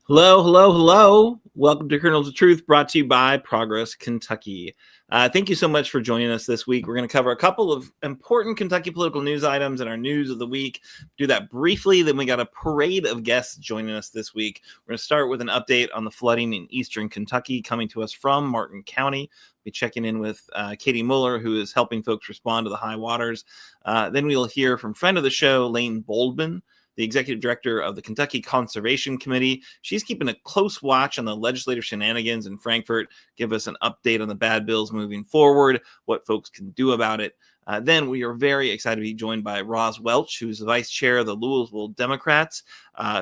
Hello, hello, hello. Welcome to Kernels of Truth, brought to you by Progress Kentucky. Thank you so much for joining us this week. We're going to cover a couple of important Kentucky political news items in our news of the week. Do that briefly, then we got a parade of guests joining us this week. We're going to start with an update on the flooding in eastern Kentucky coming to us from Martin County. We'll be checking in with Katie Mueller, who is helping folks respond to the high waters. Then we'll hear from friend of the show, Lane Boldman, the executive director of the Kentucky Conservation Committee. She's keeping a close watch on the legislative shenanigans in Frankfort, give us an update on the bad bills moving forward, what folks can do about it. Then we are very excited to be joined by Roz Welch, who's the vice chair of the Louisville Democrats,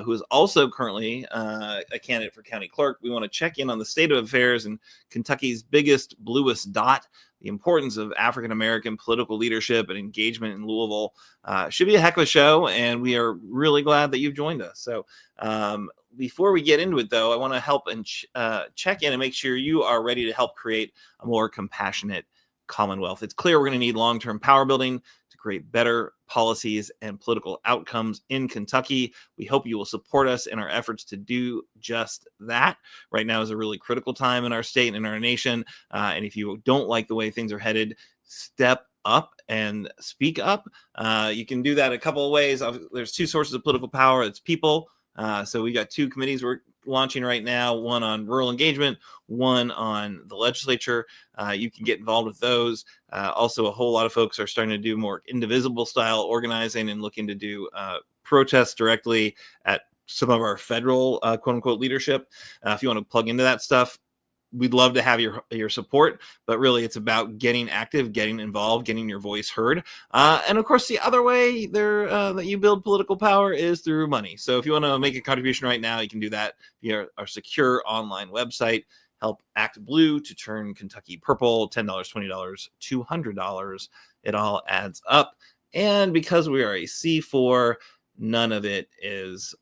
who is also currently a candidate for county clerk. We want to check in on the state of affairs in Kentucky's biggest, bluest dot, the importance of African-American political leadership and engagement in Louisville. Should be a heck of a show, and we are really glad that you've joined us. So before we get into it, though, I want to help and check in and make sure you are ready to help create a more compassionate Commonwealth. It's clear we're going to need long-term power building to create better policies and political outcomes in Kentucky. We hope you will support us in our efforts to do just that. Right now is a really critical time in our state and in our nation. And if you don't like the way things are headed, step up and speak up. You can do that a couple of ways. There's two sources of political power. It's people. So we got two committees we're launching right now, one on rural engagement, one on the legislature. You can get involved with those. Also, a whole lot of folks are starting to do more indivisible style organizing and looking to do protests directly at some of our federal quote unquote leadership. If you want to plug into that stuff, we'd love to have your support, but really it's about getting active, getting involved, getting your voice heard. And of course, the other way there that you build political power is through money. So if you want to make a contribution right now, you can do that via our secure online website. Help Act Blue to turn Kentucky purple, $10, $20, $200. It all adds up. And because we are a C4, none of it is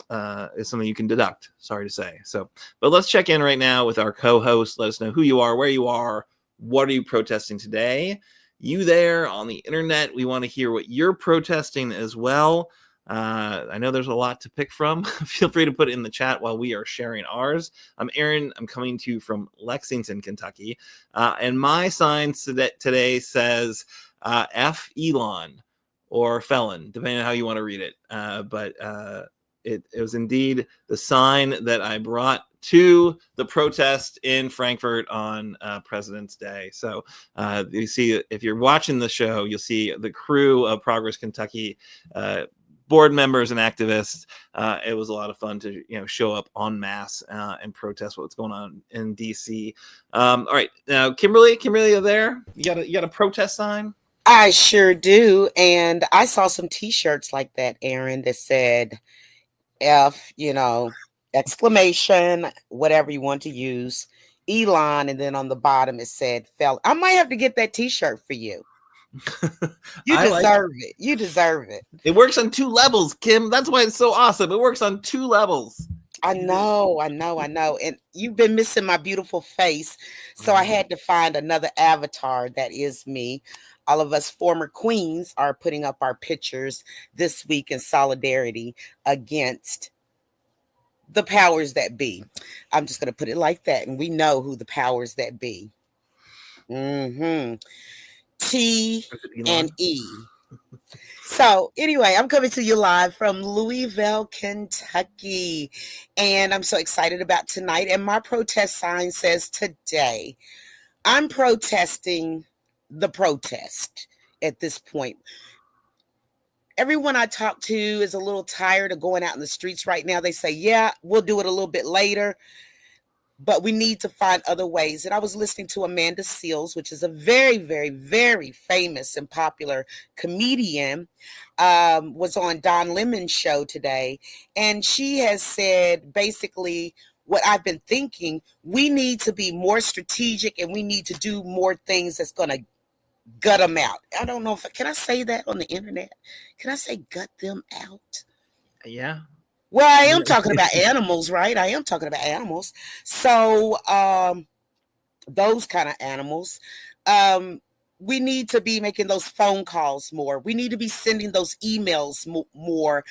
something you can deduct, sorry to say. So, but let's check in right now with our co-host. Let us know who you are, where you are, what are you protesting today? You there on the internet, we want to hear what you're protesting as well. I know there's a lot to pick from. Feel free to put it in the chat while we are sharing ours. I'm Aaron. I'm coming to you from Lexington, Kentucky. And my sign today says F Elon or felon, depending on how you want to read it. But it was indeed the sign that I brought to the protest in Frankfort on President's Day. So you see, if you're watching the show, you'll see the crew of Progress Kentucky, board members and activists. It was a lot of fun to show up en masse and protest what's going on in DC. All right, now Kimberly, you there? You got a protest sign? I sure do, and I saw some T-shirts like that, Aaron, that said F, exclamation, whatever you want to use, Elon, and then on the bottom it said "fell." I might have to get that T-shirt for you. You deserve it. You deserve it. It works on two levels, Kim. That's why it's so awesome. It works on two levels. I know. And you've been missing my beautiful face, so I had to find another avatar that is me. All of us former queens are putting up our pictures this week in solidarity against the powers that be. I'm just going to put it like that. And we know who the powers that be. T and E. So anyway, I'm coming to you live from Louisville, Kentucky. And I'm so excited about tonight. And my protest sign says today, I'm protesting the protest at this point. Everyone I talk to is a little tired of going out in the streets right now. They say, yeah, we'll do it a little bit later, but we need to find other ways. And I was listening to Amanda Seales, which is a very, very, very famous and popular comedian, was on Don Lemon's show today. And she has said basically what I've been thinking, we need to be more strategic and we need to do more things that's going to gut them out. I don't know can I say that on the internet? Can I say gut them out? Yeah. Well, I am talking about animals, right? I am talking about animals. So those kind of animals, we need to be making those phone calls more. We need to be sending those emails more.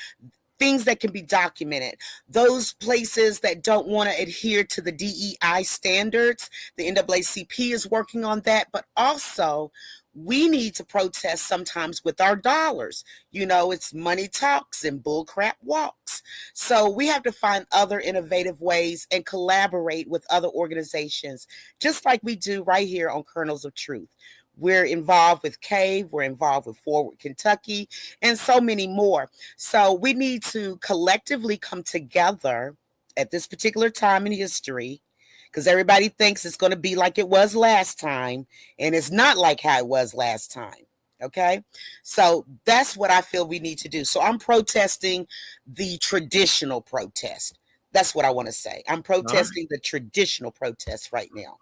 things that can be documented. Those places that don't want to adhere to the DEI standards, the NAACP is working on that, but also we need to protest sometimes with our dollars. It's money talks and bullcrap walks. So we have to find other innovative ways and collaborate with other organizations, just like we do right here on Kernels of Truth. We're involved with CAVE, we're involved with Forward Kentucky, and so many more. So we need to collectively come together at this particular time in history, because everybody thinks it's going to be like it was last time, and it's not like how it was last time. Okay, so that's what I feel we need to do. So I'm protesting the traditional protest. That's what I want to say. I'm protesting the traditional protest right now.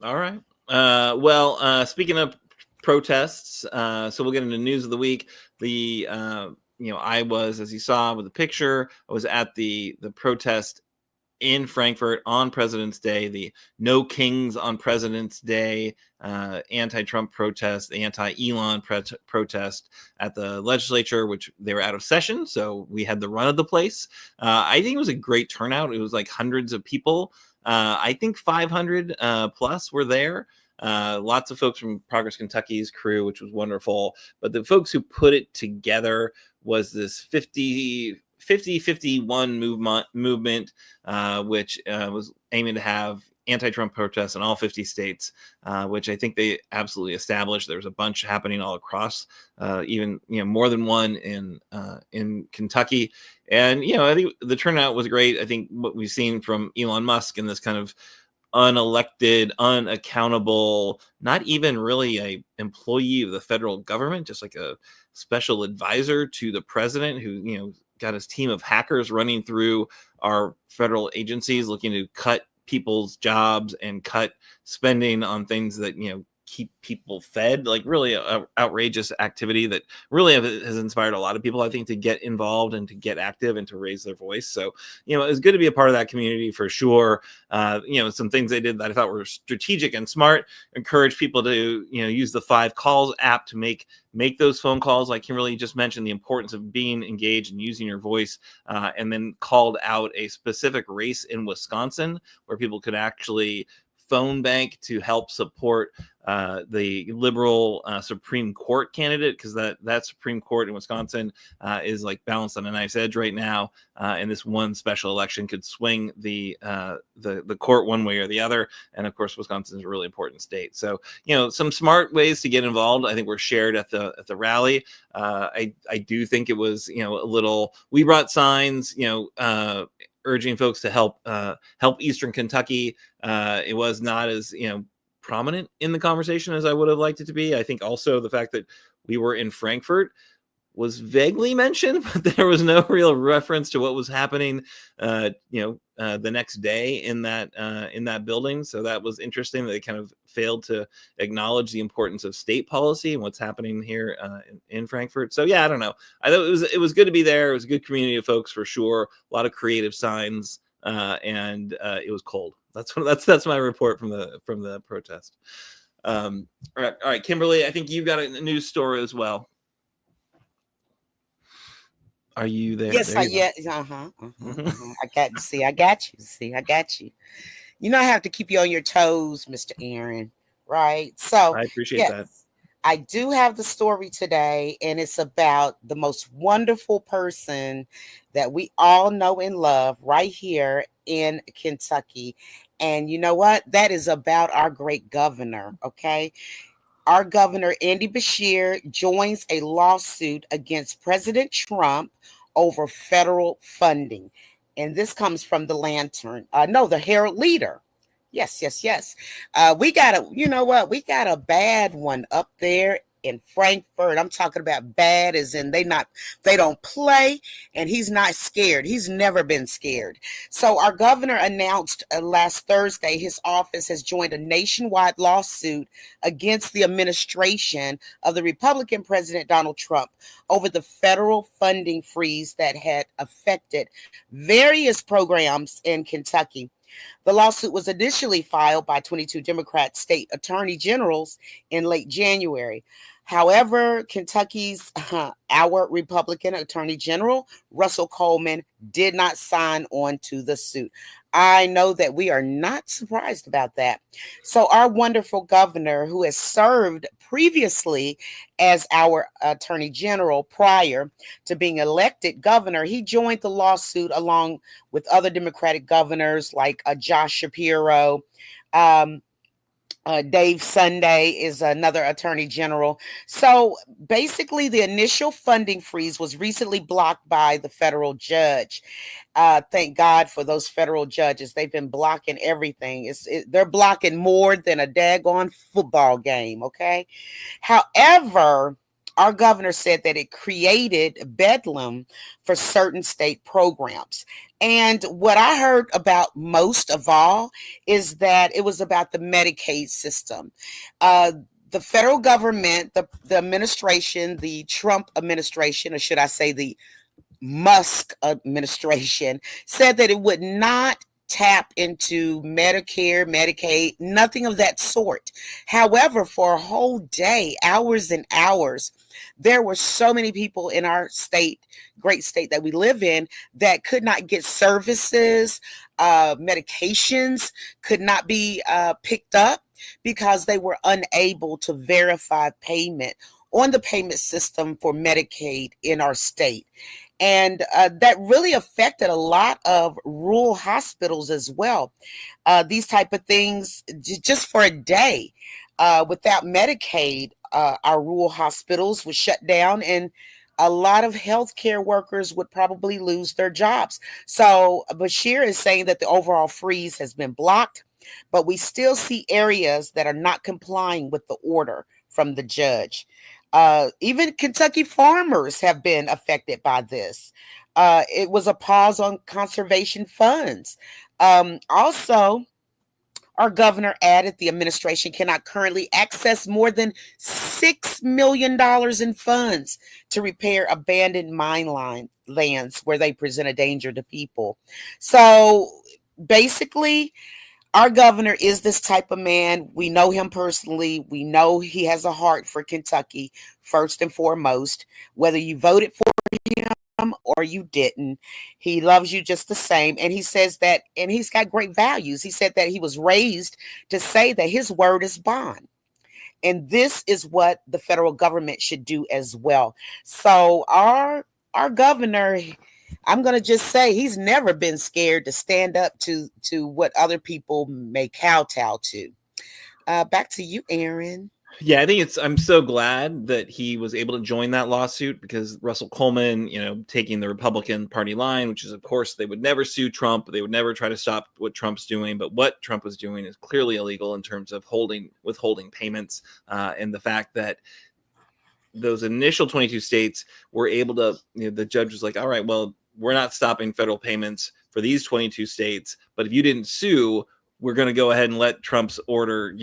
All right. Well, speaking of protests, so we'll get into news of the week. I was, as you saw with the picture, I was at the protest in Frankfort on President's Day, the No Kings on President's Day anti-Trump protest, anti-Elon protest at the legislature, which they were out of session. So we had the run of the place. I think it was a great turnout. It was like hundreds of people. I think 500 plus were there. Lots of folks from Progress Kentucky's crew, which was wonderful. But the folks who put it together was this 50-51 movement, which was aiming to have anti-Trump protests in all 50 states, which I think they absolutely established. There was a bunch happening all across, even more than one in Kentucky. And I think the turnout was great. I think what we've seen from Elon Musk in this kind of unelected, unaccountable, not even really a employee of the federal government, just like a special advisor to the president who got his team of hackers running through our federal agencies looking to cut people's jobs and cut spending on things that keep people fed. Like really outrageous activity that really has inspired a lot of people, I think, to get involved and to get active and to raise their voice. So it was good to be a part of that community for sure. Some things they did that I thought were strategic and smart. Encourage people to use the 5 Calls app to make those phone calls, like Kimberly just mentioned, the importance of being engaged and using your voice, and then called out a specific race in Wisconsin where people could actually phone bank to help support the liberal Supreme Court candidate, because that Supreme Court in Wisconsin is like balanced on a knife's edge right now, and this one special election could swing the court one way or the other. And of course, Wisconsin is a really important state. So some smart ways to get involved, I think, were shared at the rally. I do think it was a little. We brought signs, urging folks to help Eastern Kentucky. It was not as prominent in the conversation as I would have liked it to be. I think also the fact that we were in Frankfort was vaguely mentioned, but there was no real reference to what was happening the next day in that building. So that was interesting that they kind of failed to acknowledge the importance of state policy and what's happening here in Frankfort. So yeah, I don't know. I thought it was good to be there. It was a good community of folks for sure. A lot of creative signs, and it was cold. That's my report from the protest. All right, Kimberly, I think you've got a news story as well. Are you there? Yes, I got you. I have to keep you on your toes, Mr. Aaron. Right. So I appreciate that. I do have the story today, and it's about the most wonderful person that we all know and love right here in Kentucky. And you know what? That is about our great governor. Okay. Our governor, Andy Beshear, joins a lawsuit against President Trump over federal funding. And this comes from the the Herald Leader. Yes. We got a bad one up there in Frankfort. I'm talking about bad as in they don't play, and he's not scared. He's never been scared. So our governor announced last Thursday his office has joined a nationwide lawsuit against the administration of the Republican President Donald Trump over the federal funding freeze that had affected various programs in Kentucky. The lawsuit was initially filed by 22 Democrat state attorney generals in late January. However, Kentucky's our Republican Attorney General, Russell Coleman, did not sign on to the suit. I know that we are not surprised about that. So our wonderful governor, who has served previously as our Attorney General prior to being elected governor, he joined the lawsuit along with other Democratic governors like Josh Shapiro. Dave Sunday is another attorney general. So basically, the initial funding freeze was recently blocked by the federal judge. Thank God for those federal judges. They've been blocking everything. They're blocking more than a daggone football game, okay? However, our governor said that it created bedlam for certain state programs. And what I heard about most of all is that it was about the Medicaid system. The federal government, the administration, the Trump administration, or should I say the Musk administration, said that it would not tap into Medicare, Medicaid, nothing of that sort. However, for a whole day, hours and hours, there were so many people in our state, great state that we live in, that could not get services, medications could not be picked up because they were unable to verify payment on the payment system for Medicaid in our state. And that really affected a lot of rural hospitals as well. These type of things, just for a day, without Medicaid, our rural hospitals would shut down, and a lot of healthcare workers would probably lose their jobs. So Bashir is saying that the overall freeze has been blocked, but we still see areas that are not complying with the order from the judge. Even Kentucky farmers have been affected by this. It was a pause on conservation funds. Also, our governor added the administration cannot currently access more than $6 million in funds to repair abandoned mine lands where they present a danger to people. So basically, our governor is this type of man. We know him personally. We know he has a heart for Kentucky, first and foremost. Whether you voted for him or you didn't, he loves you just the same. And he says that, and he's got great values. He said that he was raised to say that his word is bond. And this is what the federal government should do as well. So our governor, I'm going to just say he's never been scared to stand up to what other people may kowtow to. Back to you, Aaron. Yeah, I think I'm so glad that he was able to join that lawsuit, because Russell Coleman, taking the Republican Party line, which is, of course, they would never sue Trump. They would never try to stop what Trump's doing. But what Trump was doing is clearly illegal in terms of withholding payments, and the fact that those initial 22 states were able to, the judge was like, all right, well, we're not stopping federal payments for these 22 states, but if you didn't sue, we're going to go ahead and let Trump's order,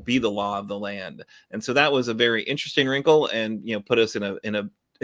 be the law of the land. And so that was a very interesting wrinkle, and put us in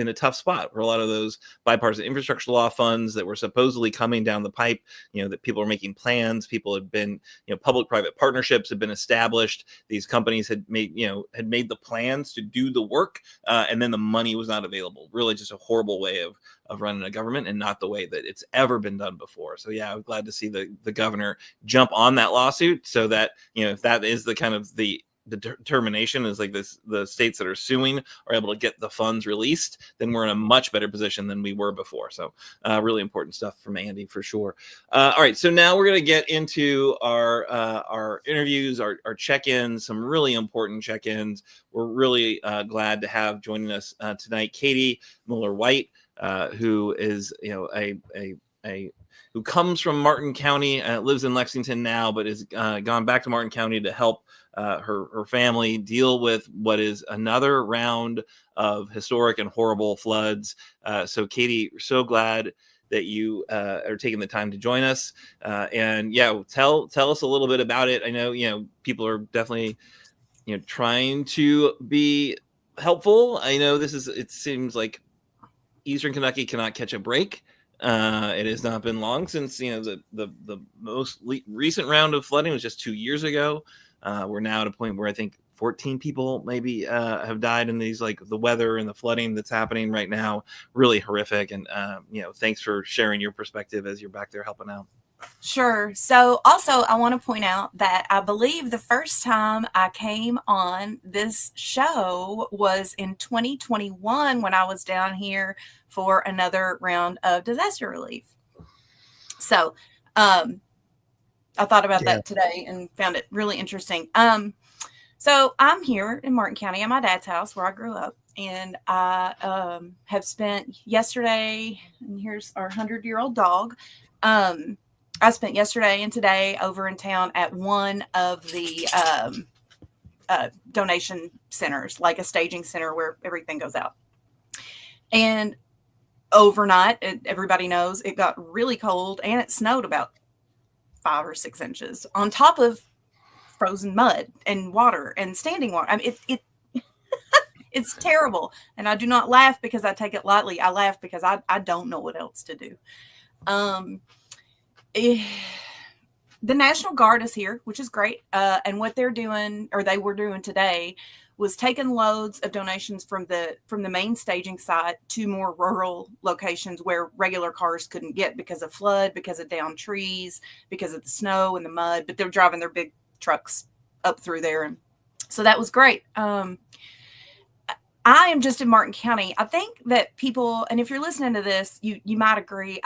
a tough spot for a lot of those bipartisan infrastructure law funds that were supposedly coming down the pipe. That people are making plans. People had been, public-private partnerships had been established. These companies had made the plans to do the work, and then the money was not available. Really, just a horrible way of running a government, and not the way that it's ever been done before. So yeah, I'm glad to see the governor jump on that lawsuit, so that if that is the kind of the determination is like this, the states that are suing are able to get the funds released, then we're in a much better position than we were before. So really important stuff from Andy for sure. All right, so now we're going to get into our interviews, our check-ins, some really important check-ins. We're really glad to have joining us tonight Katie Mueller White, who is who comes from Martin County, lives in Lexington now, but has gone back to Martin County to help her family deal with what is another round of historic and horrible floods. So Katie, we're so glad that you are taking the time to join us. And yeah, tell us a little bit about it. I know, people are definitely, trying to be helpful. I know it seems like Eastern Kentucky cannot catch a break. It has not been long since, the most recent round of flooding was just 2 years ago. We're now at a point where I think 14 people maybe have died in these, like the weather and the flooding that's happening right now. Really horrific. And, thanks for sharing your perspective as you're back there helping out. Sure. So also I want to point out that I believe the first time I came on this show was in 2021 when I was down here for another round of disaster relief. So I thought about that today and found it really interesting. So I'm here in Martin County at my dad's house where I grew up. And I have spent yesterday, and here's our 100-year-old dog. I spent yesterday and today over in town at one of the donation centers, like a staging center where everything goes out. And overnight, everybody knows it got really cold and it snowed about 5 or 6 inches on top of frozen mud and water and standing water. I mean, it's terrible. And I do not laugh because I take it lightly. I laugh because I don't know what else to do. The National Guard is here, which is great. And what they're doing, or they were doing today, was taking loads of donations from the main staging site to more rural locations where regular cars couldn't get because of flood, because of downed trees, because of the snow and the mud. But they're driving their big trucks up through there, and so that was great. I am just in Martin County. I think that people, and if you're listening to this, you might agree.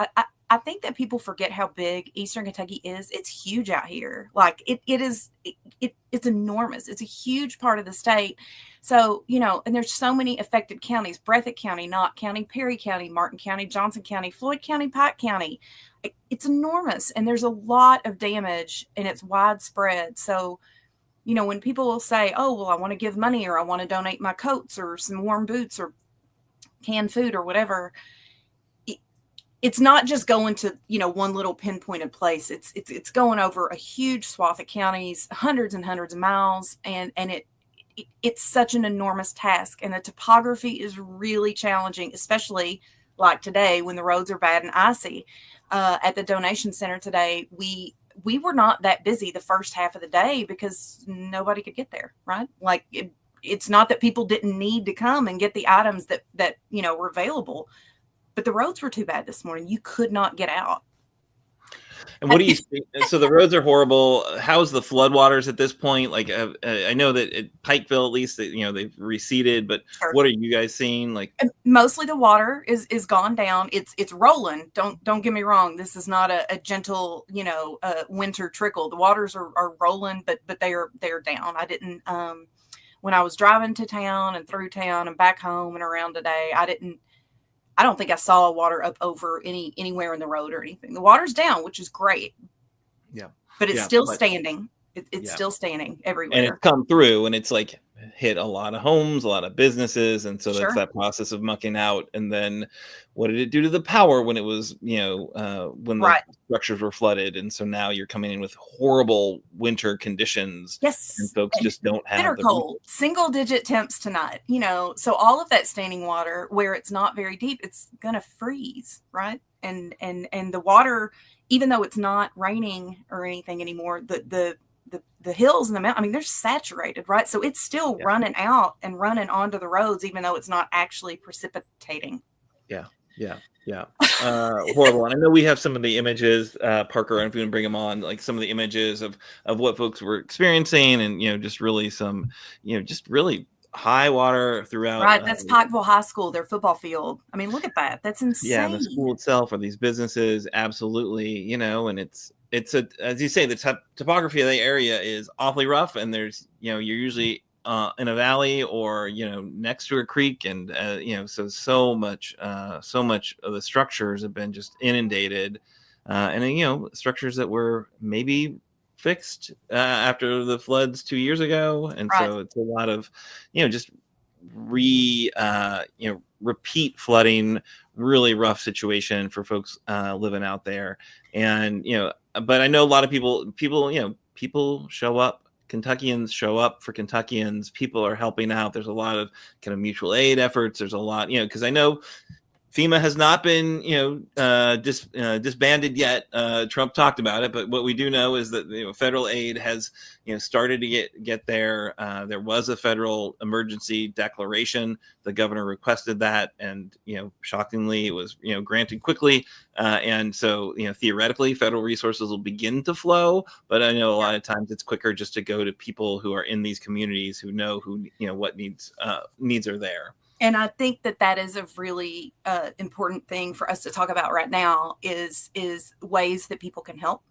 I think that people forget how big Eastern Kentucky is. It's huge out here. Like it's enormous. It's a huge part of the state. So, and there's so many affected counties: Breathitt County, Knott County, Perry County, Martin County, Johnson County, Floyd County, Pike County. It's enormous. And there's a lot of damage and it's widespread. So, when people will say, oh, well, I want to give money or I want to donate my coats or some warm boots or canned food or whatever, it's not just going to, one little pinpointed place. It's going over a huge swath of counties, hundreds and hundreds of miles. And it's such an enormous task. And the topography is really challenging, especially like today when the roads are bad and icy. At the donation center today, we were not that busy the first half of the day because nobody could get there, right? Like it's not that people didn't need to come and get the items that were available. But the roads were too bad this morning. You could not get out. And what do you see? So the roads are horrible. How's the floodwaters at this point? Like, I know that at Pikeville, at least, they've receded, but sure. What are you guys seeing? Like, mostly the water is gone down. It's rolling. Don't get me wrong. This is not a gentle, winter trickle. The waters are rolling, but they're down. I didn't, when I was driving to town and through town and back home and around today, I don't think I saw water up over anywhere in the road or anything. The water's down, which is great. Yeah. But it's still standing. It's still standing everywhere. And it's come through and it's like hit a lot of homes, a lot of businesses. And so that's that process of mucking out. And then what did it do to the power when it was, when the structures were flooded? And so now you're coming in with horrible winter conditions. Yes. And folks just don't have bitter cold, single digit temps tonight, so all of that standing water where it's not very deep, it's going to freeze. Right. And the water, even though it's not raining or anything anymore, the hills and the mountain, they're saturated, right? So it's still running out and running onto the roads, even though it's not actually precipitating. Yeah. Horrible. And I know we have some of the images, Parker, and if we can bring them on, like some of the images of what folks were experiencing and, just really some, just really high water throughout. Right. That's Pikeville High School, their football field. Look at that. That's insane. Yeah. The school itself or these businesses. Absolutely. And it's as you say, the topography of the area is awfully rough, and there's, you're usually in a valley or, next to a creek. And, so much of the structures have been just inundated. And, structures that were maybe fixed after the floods 2 years ago. And so it's a lot of, just repeat flooding, really rough situation for folks living out there. And, but I know a lot of people show up. Kentuckians show up for Kentuckians. People are helping out. There's a lot of kind of mutual aid efforts. There's a lot, because I know FEMA has not been, disbanded yet. Trump talked about it, but what we do know is that federal aid has, started to get there. There was a federal emergency declaration. The governor requested that, and shockingly, it was granted quickly. And so, theoretically, federal resources will begin to flow. But I know a lot of times it's quicker just to go to people who are in these communities who know what needs are there. And I think that is a really important thing for us to talk about right now is ways that people can help,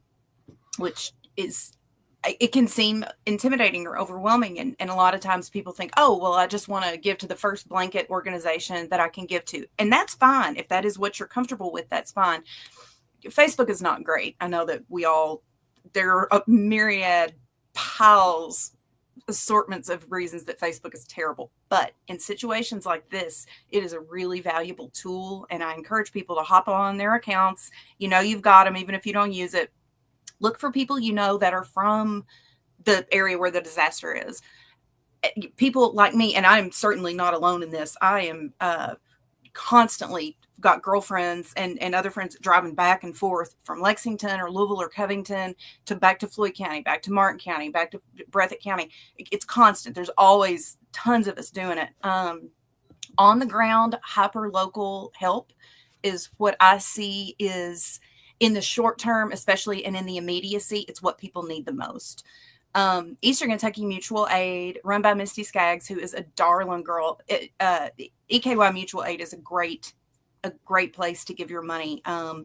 which it can seem intimidating or overwhelming. And a lot of times people think, oh, well, I just want to give to the first blanket organization that I can give to. And that's fine. If that is what you're comfortable with, that's fine. Facebook is not great. I know that there are a myriad assortments of reasons that Facebook is terrible. But in situations like this, it is a really valuable tool. And I encourage people to hop on their accounts. You've got them, even if you don't use it. Look for people that are from the area where the disaster is. People like me, and I'm certainly not alone in this. I am constantly got girlfriends and other friends driving back and forth from Lexington or Louisville or Covington to back to Floyd County, back to Martin County, back to Breathitt County. It's constant. There's always tons of us doing it. On the ground, hyper local help is what I see is in the short term, especially, and in the immediacy, it's what people need the most. Eastern Kentucky Mutual Aid, run by Misty Skaggs, who is a darling girl. EKY Mutual Aid is a great place to give your money.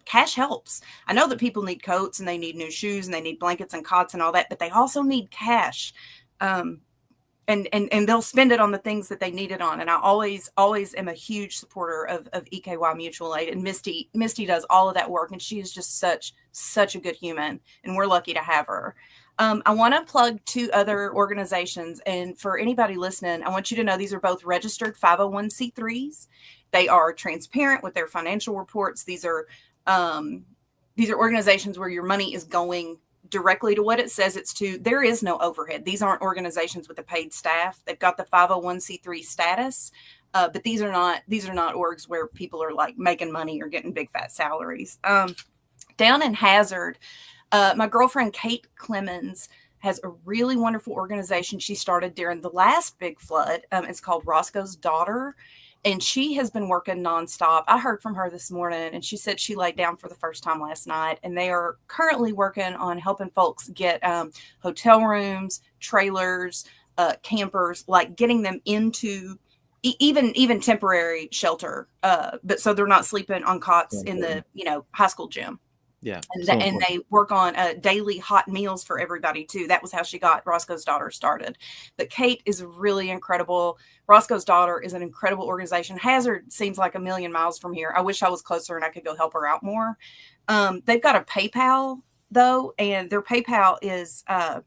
Cash helps. I know that people need coats and they need new shoes and they need blankets and cots and all that, but they also need cash. And they'll spend it on the things that they need it on. And I always am a huge supporter of EKY Mutual Aid. And Misty does all of that work. And she is just such a good human. And we're lucky to have her. I want to plug two other organizations. And for anybody listening, I want you to know these are both registered 501c3s. They are transparent with their financial reports. These are organizations where your money is going directly to what it says it's to. There is no overhead. These aren't organizations with a paid staff. They've got the 501c3 status, but these are not orgs where people are like making money or getting big fat salaries. Down in Hazard, my girlfriend Kate Clemons has a really wonderful organization she started during the last big flood. It's called Roscoe's Daughter. And she has been working nonstop. I heard from her this morning, and she said she laid down for the first time last night. And they are currently working on helping folks get hotel rooms, trailers, campers, like getting them into even temporary shelter. But so they're not sleeping on cots in the high school gym. Yeah. And they work on daily hot meals for everybody too. That was how she got Roscoe's Daughter started. But Kate is really incredible. Roscoe's Daughter is an incredible organization. Hazard seems like a million miles from here. I wish I was closer and I could go help her out more. They've got a PayPal though, and their PayPal is, I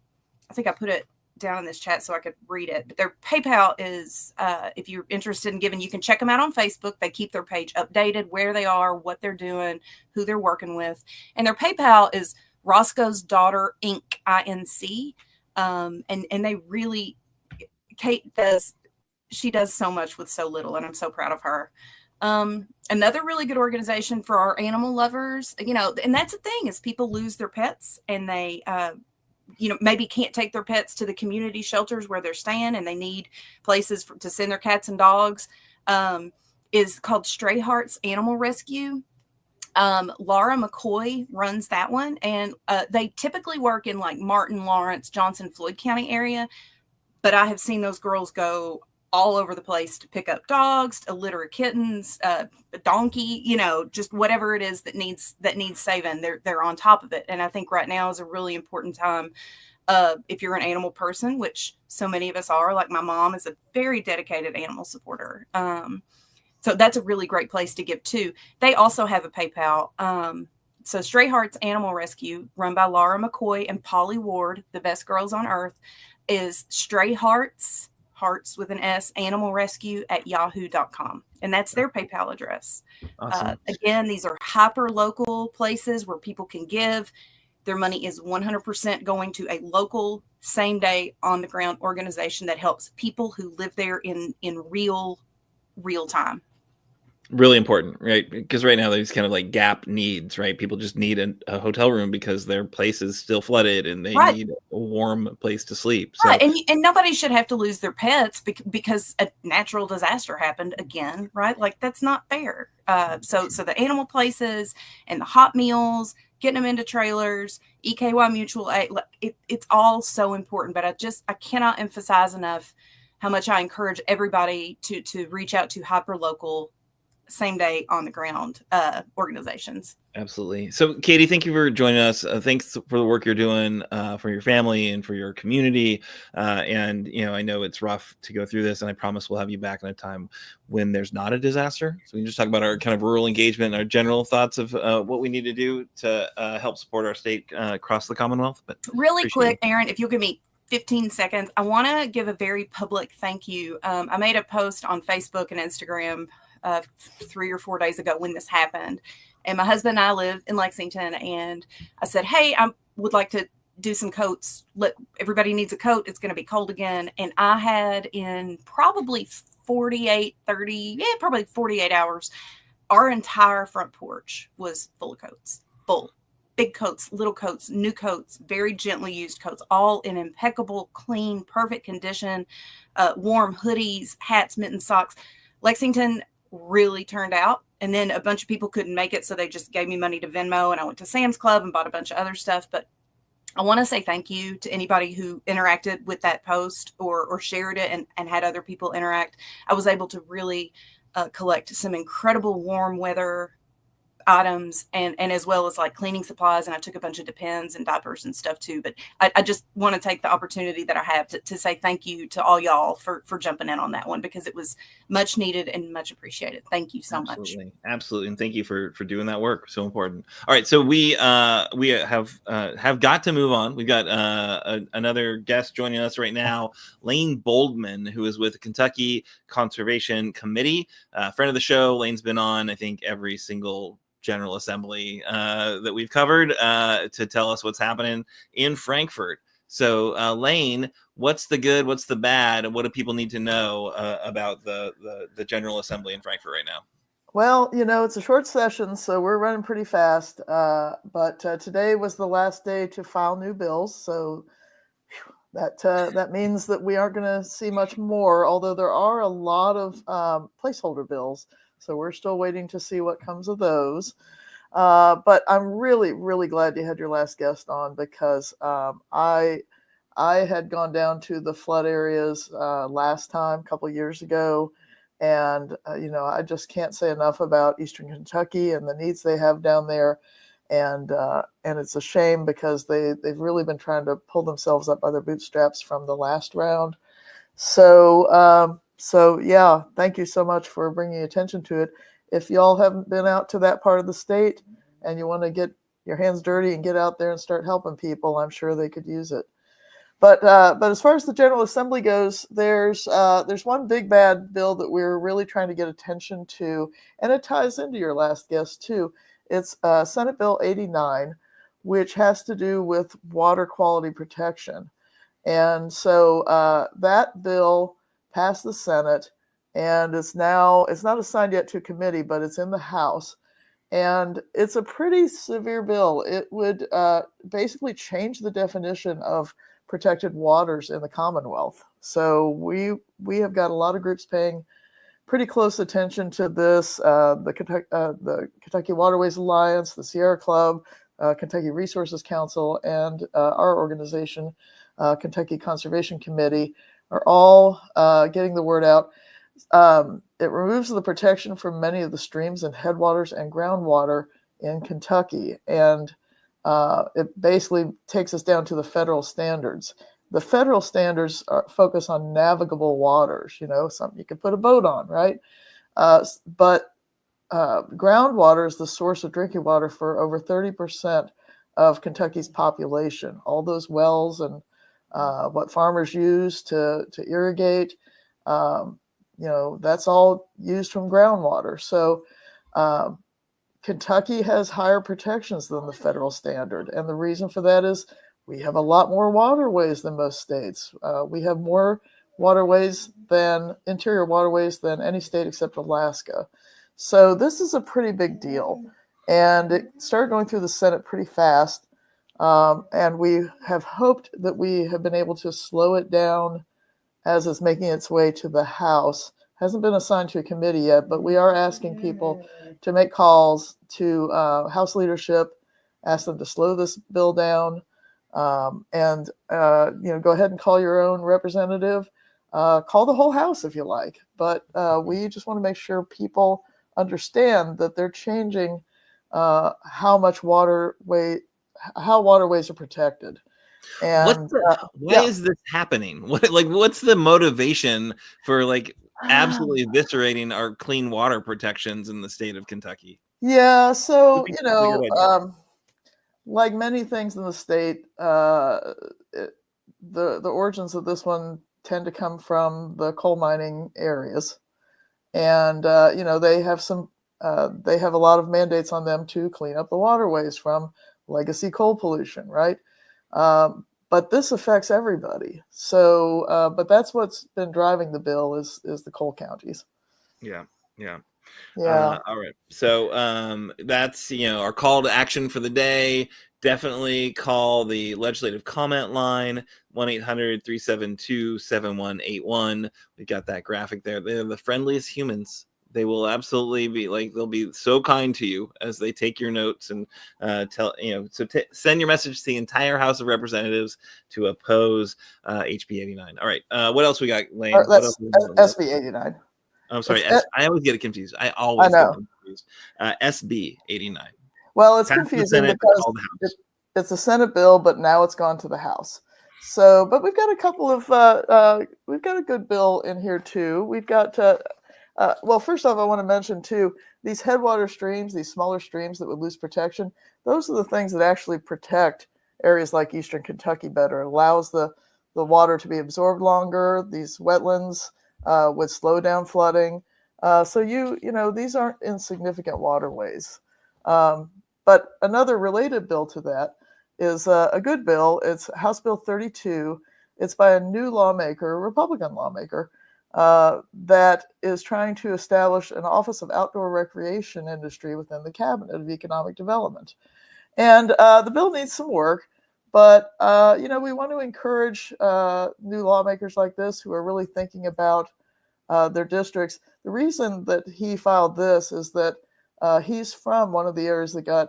think I put it down in this chat so I could read it. But their PayPal is, if you're interested in giving, you can check them out on Facebook. They keep their page updated, where they are, what they're doing, who they're working with. And their PayPal is Roscoe's Daughter Inc. INC. And they really, Kate does so much with so little, and I'm so proud of her. Another really good organization for our animal lovers, and that's the thing is people lose their pets and they, maybe can't take their pets to the community shelters where they're staying and they need places to send their cats and dogs, is called Stray Hearts Animal Rescue. Laura McCoy runs that one, and they typically work in like Martin, Lawrence, Johnson, Floyd County area, but I have seen those girls go all over the place to pick up dogs, a litter of kittens, a donkey, just whatever it is that needs saving. They're on top of it. And I think right now is a really important time. If you're an animal person, which so many of us are, like my mom is a very dedicated animal supporter. So that's a really great place to give too. They also have a PayPal. So Stray Hearts Animal Rescue, run by Laura McCoy and Polly Ward, the best girls on earth, is Stray Hearts with an S, animal rescue at yahoo.com. And that's their PayPal address. Awesome. Again, these are hyper local places where people can give. Their money is 100% going to a local, same day, on the ground organization that helps people who live there in real time. Really important, right? Because right now there's kind of like gap needs, right? People just need a hotel room because their place is still flooded and they Right. need a warm place to sleep. Right. So And nobody should have to lose their pets because a natural disaster happened again, right? Like that's not fair. So the animal places and the hot meals, getting them into trailers, EKY mutual aid, it's all so important. But I cannot emphasize enough how much I encourage everybody to reach out to hyperlocal, same day on the ground organizations. absolutely. So, Katie, thank you for joining us. Thanks for the work you're doing for your family and for your community. And I know it's rough to go through this, and I promise we'll have you back in a time when there's not a disaster. So we can just talk about our kind of rural engagement and our general thoughts of what we need to do to help support our state across the Commonwealth. But really quick, Aaron, if you'll give me 15 seconds, I want to give a very public thank you. I made a post on Facebook and Instagram 3 or 4 days ago when this happened. And my husband and I live in Lexington. And I said, hey, I would like to do some coats. Everybody needs a coat. It's going to be cold again. And I had in probably 48 hours, our entire front porch was full of coats, full. Big coats, little coats, new coats, very gently used coats, all in impeccable, clean, perfect condition, warm hoodies, hats, mittens, socks. Lexington really turned out. And then a bunch of people couldn't make it, so they just gave me money to Venmo, and I went to Sam's Club and bought a bunch of other stuff. But I want to say thank you to anybody who interacted with that post or shared it and had other people interact. I was able to really collect some incredible warm weather items and as well as like cleaning supplies. And I took a bunch of Depends and diapers and stuff too. But I just want to take the opportunity that I have to say thank you to all y'all for jumping in on that one, because it was much needed and much appreciated. Thank you so much. Absolutely. And thank you for doing that work. So important. All right. So we have got to move on. We've got another guest joining us right now, Lane Boldman, who is with the Kentucky Conservation Committee, friend of the show. Lane's been on, I think, every single General Assembly that we've covered to tell us what's happening in Frankfort. So Lane, what's the good, what's the bad, and what do people need to know about the General Assembly in Frankfort right now? Well, it's a short session, so we're running pretty fast. But today was the last day to file new bills, so that means that we aren't going to see much more, although there are a lot of placeholder bills. So we're still waiting to see what comes of those. But I'm really, really glad you had your last guest on, because I had gone down to the flood areas last time, a couple of years ago. And, I just can't say enough about Eastern Kentucky and the needs they have down there. And it's a shame, because they've really been trying to pull themselves up by their bootstraps from the last round. So yeah, thank you so much for bringing attention to it. If y'all haven't been out to that part of the state and you want to get your hands dirty and get out there and start helping people, I'm sure they could use it. But as far as the General Assembly goes, there's one big bad bill that we're really trying to get attention to, and it ties into your last guest too. It's Senate Bill 89, which has to do with water quality protection. And so that bill passed the Senate, and it's not assigned yet to committee, but it's in the House. And it's a pretty severe bill. It would basically change the definition of protected waters in the Commonwealth. So we have got a lot of groups paying pretty close attention to this. The Kentucky Waterways Alliance, the Sierra Club, Kentucky Resources Council, and our organization, Kentucky Conservation Committee, are all getting the word out. It removes the protection from many of the streams and headwaters and groundwater in Kentucky, and it basically takes us down to the federal standards. The federal standards focus on navigable waters, something you can put a boat on, right? But groundwater is the source of drinking water for over 30% of Kentucky's population. All those wells and what farmers use to irrigate, that's all used from groundwater. So Kentucky has higher protections than the federal standard. And the reason for that is we have a lot more waterways than most states. We have more interior waterways than any state except Alaska. So this is a pretty big deal. And it started going through the Senate pretty fast. And we have hoped that we have been able to slow it down as it's making its way to the House. Hasn't been assigned to a committee yet, but we are asking people to make calls to House leadership, ask them to slow this bill down, and go ahead and call your own representative. Call the whole House if you like. But we just want to make sure people understand that they're changing how waterways are protected. And why is this happening? What's the motivation for absolutely eviscerating our clean water protections in the state of Kentucky? Yeah, so like many things in the state, the origins of this one tend to come from the coal mining areas, and they have a lot of mandates on them to clean up the waterways from legacy coal pollution, right? But this affects everybody. So, but that's what's been driving the bill is the coal counties. Yeah. All right. So that's our call to action for the day. Definitely call the legislative comment line 1-800-372-7181. We got that graphic there. They're the friendliest humans. They will absolutely be they'll be so kind to you as they take your notes and send your message to the entire House of Representatives to oppose HB 89. All right. What else we got, Lane? SB 89. I'm sorry. I always get it confused. I get confused. SB 89. Well, it's confusing because it's a Senate bill, but now it's gone to the House. So, but we've got a couple of we've got a good bill in here too. We've got well, first off, I want to mention too, these headwater streams, these smaller streams that would lose protection, those are the things that actually protect areas like Eastern Kentucky better. It allows the water to be absorbed longer. These wetlands would slow down flooding. So these aren't insignificant waterways. But another related bill to that is a good bill. It's House Bill 32. It's by a new lawmaker, a Republican lawmaker, that is trying to establish an Office of Outdoor Recreation Industry within the Cabinet of Economic Development. And the bill needs some work, but we want to encourage new lawmakers like this who are really thinking about their districts. The reason that he filed this is that he's from one of the areas that got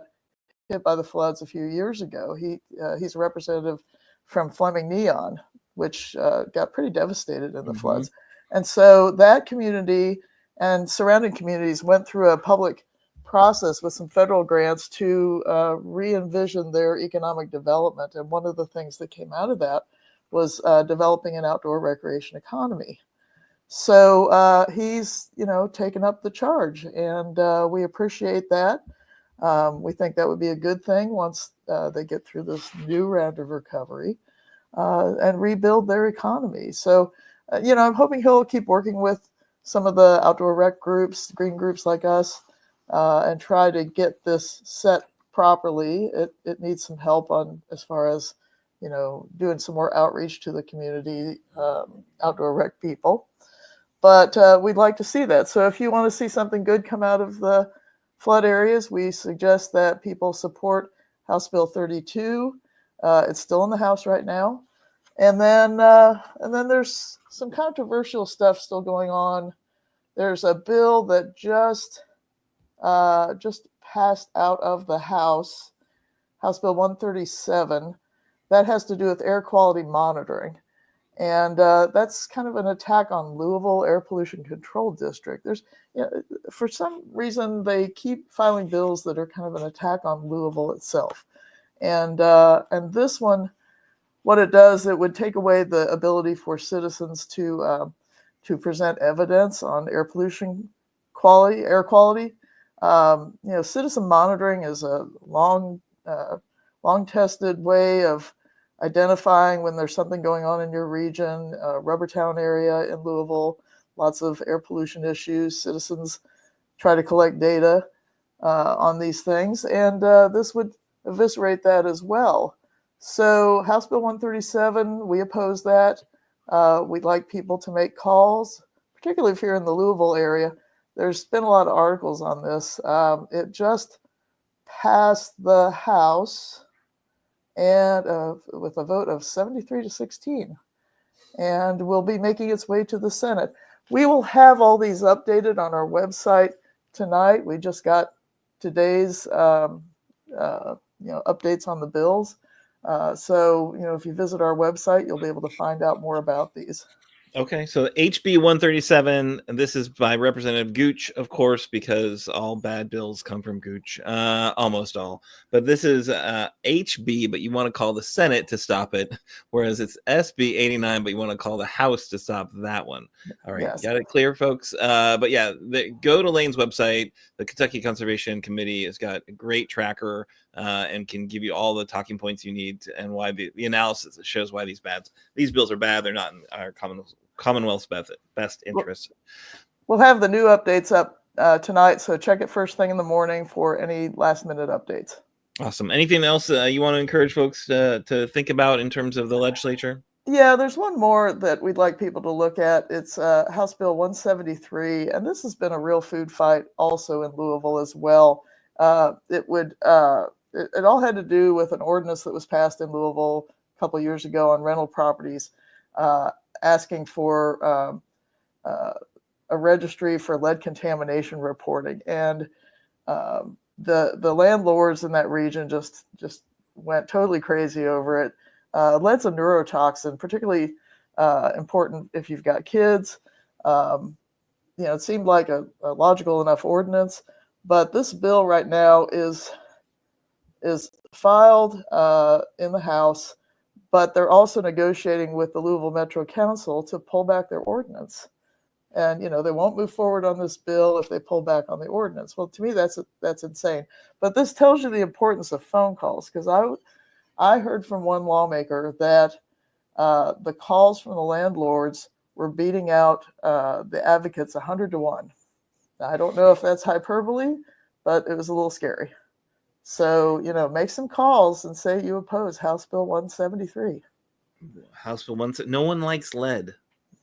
hit by the floods a few years ago. He's a representative from Fleming Neon, which got pretty devastated in the floods. And so that community and surrounding communities went through a public process with some federal grants to re-envision their economic development. And one of the things that came out of that was developing an outdoor recreation economy. So he's, taken up the charge, and we appreciate that. We think that would be a good thing once they get through this new round of recovery and rebuild their economy. So, I'm hoping he'll keep working with some of the outdoor rec groups, green groups like us, and try to get this set properly. It needs some help as far as, doing some more outreach to the community, outdoor rec people. But we'd like to see that. So if you want to see something good come out of the flood areas, we suggest that people support House Bill 32. It's still in the House right now. And then there's some controversial stuff still going on. There's a bill that just passed out of the House, House Bill 137, that has to do with air quality monitoring. And that's kind of an attack on Louisville Air Pollution Control District. There's, for some reason, they keep filing bills that are kind of an attack on Louisville itself. And this one, what it does, it would take away the ability for citizens to present evidence on air pollution air quality. Citizen monitoring is a long tested way of identifying when there's something going on in your region. Rubbertown area in Louisville, lots of air pollution issues. Citizens try to collect data on these things, and this would eviscerate that as well. So House Bill 137, we oppose that. We'd like people to make calls, particularly if you're in the Louisville area. there's been a lot of articles on this. It just passed the House and with a vote of 73-16, and will be making its way to the Senate. We will have all these updated on our website tonight. We just got today's updates on the bills. So if you visit our website, you'll be able to find out more about these. Okay, so HB 137, and this is by Representative Gooch, of course, because all bad bills come from Gooch, almost all. But this is HB, but you want to call the Senate to stop it, whereas it's SB 89, but you want to call the House to stop that one. All right, Yes. Got it clear, folks? But yeah, go to Lane's website. The Kentucky Conservation Committee has got a great tracker and can give you all the talking points you need and why the analysis that shows why these bills are bad. They're not in our Commonwealth's best interest. We'll have the new updates up tonight, so check it first thing in the morning for any last minute updates. Awesome. Anything else you want to encourage folks to think about in terms of the legislature? Yeah, there's one more that we'd like people to look at. It's House Bill 173, and this has been a real food fight also in Louisville as well. It all had to do with an ordinance that was passed in Louisville a couple of years ago on rental properties, asking for a registry for lead contamination reporting, and the landlords in that region just went totally crazy over it. Lead's a neurotoxin, particularly important if you've got kids. It seemed like a logical enough ordinance, but this bill right now is filed in the House, but they're also negotiating with the Louisville Metro Council to pull back their ordinance. And, they won't move forward on this bill if they pull back on the ordinance. Well, to me, that's insane. But this tells you the importance of phone calls, because I heard from one lawmaker that the calls from the landlords were beating out the advocates 100-1. Now, I don't know if that's hyperbole, but it was a little scary. So, make some calls and say you oppose House Bill 173. House Bill 1. No one likes lead.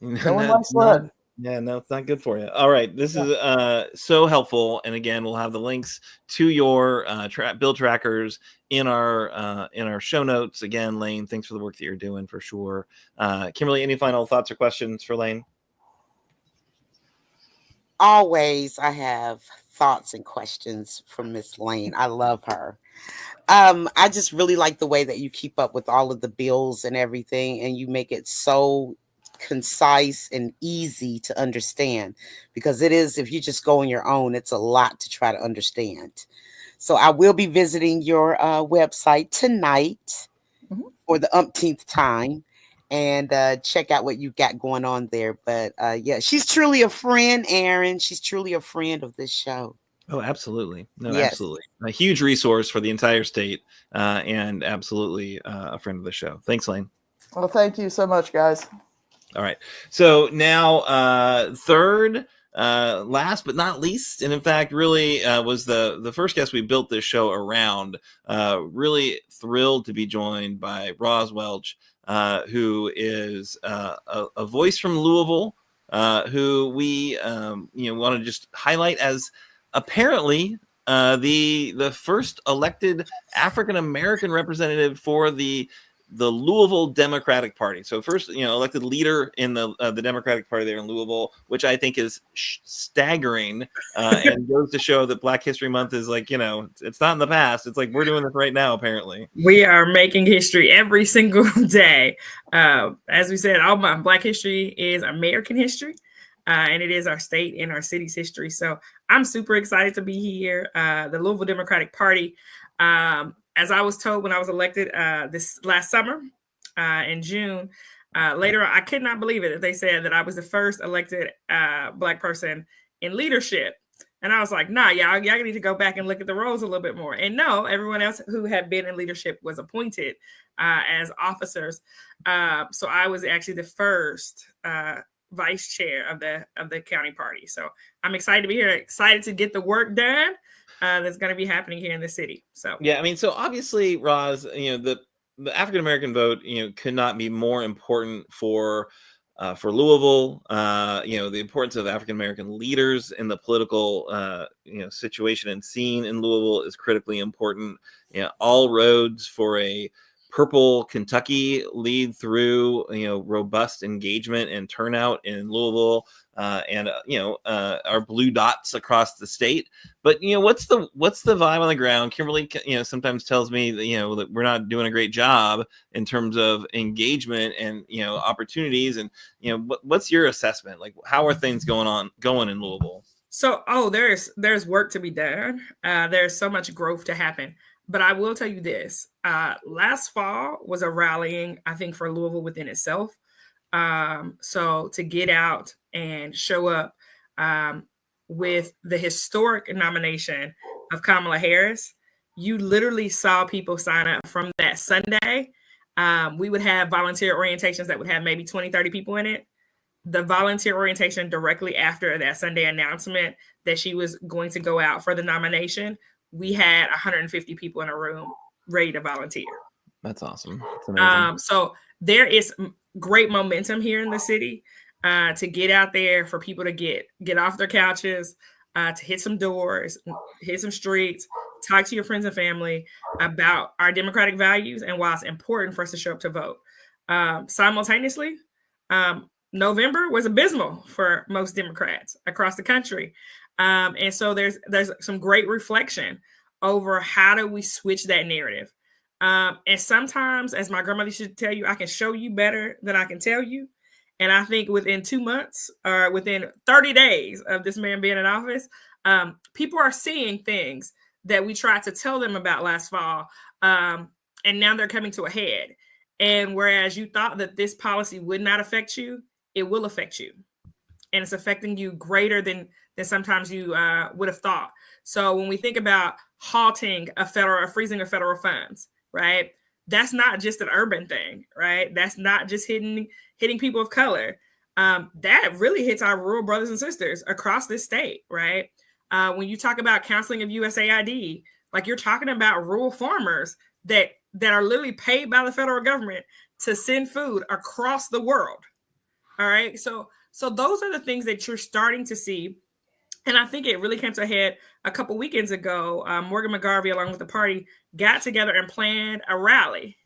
No one likes lead. Yeah, no, it's not good for you. All right, this is so helpful, and again, we'll have the links to your bill trackers in our show notes. Again, Lane, thanks for the work that you're doing for sure. Kimberly, any final thoughts or questions for Lane? Always, I have thoughts and questions from Miss Lane. I love her. I just really like the way that you keep up with all of the bills and everything, and you make it so concise and easy to understand, because it is, if you just go on your own, it's a lot to try to understand. So I will be visiting your website tonight for the umpteenth time, and check out what you've got going on there. But yeah, she's truly a friend, Aaron. She's truly a friend of this show. Oh, absolutely. No, yes. Absolutely. A huge resource for the entire state, and absolutely a friend of the show. Thanks, Lane. Well, thank you so much, guys. All right. So now third, last but not least, and in fact, really was the first guest we built this show around. Really thrilled to be joined by Roz Welch, who is a voice from Louisville, who we want to just highlight as apparently the first elected African American representative for the Louisville Democratic Party. So first, elected leader in the Democratic Party there in Louisville, which I think is staggering, and goes to show that Black History Month is like, it's not in the past. It's like we're doing this right now, apparently. We are making history every single day. As we said, all my Black history is American history, and it is our state and our city's history. So I'm super excited to be here. The Louisville Democratic Party, as I was told when I was elected this last summer in June, later, I could not believe it. They said that I was the first elected Black person in leadership. And I was like, nah, y'all need to go back and look at the roles a little bit more. And no, everyone else who had been in leadership was appointed as officers. So I was actually the first vice chair of the county party. So I'm excited to be here, excited to get the work done that's going to be happening here in the city. So yeah, I mean, so obviously, Roz, the African American vote, could not be more important for for Louisville. The importance of African American leaders in the political situation and scene in Louisville is critically important. All roads for a purple Kentucky lead through robust engagement and turnout in Louisville, and our blue dots across the state. But what's the vibe on the ground? Kimberly sometimes tells me that that we're not doing a great job in terms of engagement and opportunities. And what's your assessment? Like, how are things going in Louisville? So there's work to be done. There's so much growth to happen. But I will tell you this, last fall was a rallying, I think, for Louisville within itself. So to get out and show up with the historic nomination of Kamala Harris, you literally saw people sign up from that Sunday. We would have volunteer orientations that would have maybe 20, 30 people in it. The volunteer orientation directly after that Sunday announcement that she was going to go out for the nomination, we had 150 people in a room ready to volunteer. That's awesome. That's amazing. So there is great momentum here in the city to get out there, for people to get off their couches, to hit some doors, hit some streets, talk to your friends and family about our democratic values and why it's important for us to show up to vote. Simultaneously, November was abysmal for most Democrats across the country. And so there's some great reflection over how do we switch that narrative. And sometimes, as my grandmother used to tell you, I can show you better than I can tell you. And I think within 2 months or within 30 days of this man being in office, people are seeing things that we tried to tell them about last fall. And now they're coming to a head. And whereas you thought that this policy would not affect you, it will affect you. And it's affecting you greater than sometimes you would have thought. So when we think about halting freezing of federal funds, right? That's not just an urban thing, right? That's not just hitting people of color. That really hits our rural brothers and sisters across this state, right? When you talk about counseling of USAID, like, you're talking about rural farmers that are literally paid by the federal government to send food across the world. All right. So those are the things that you're starting to see. And I think it really came to a head a couple weekends ago. Morgan McGarvey, along with the party, got together and planned a rally,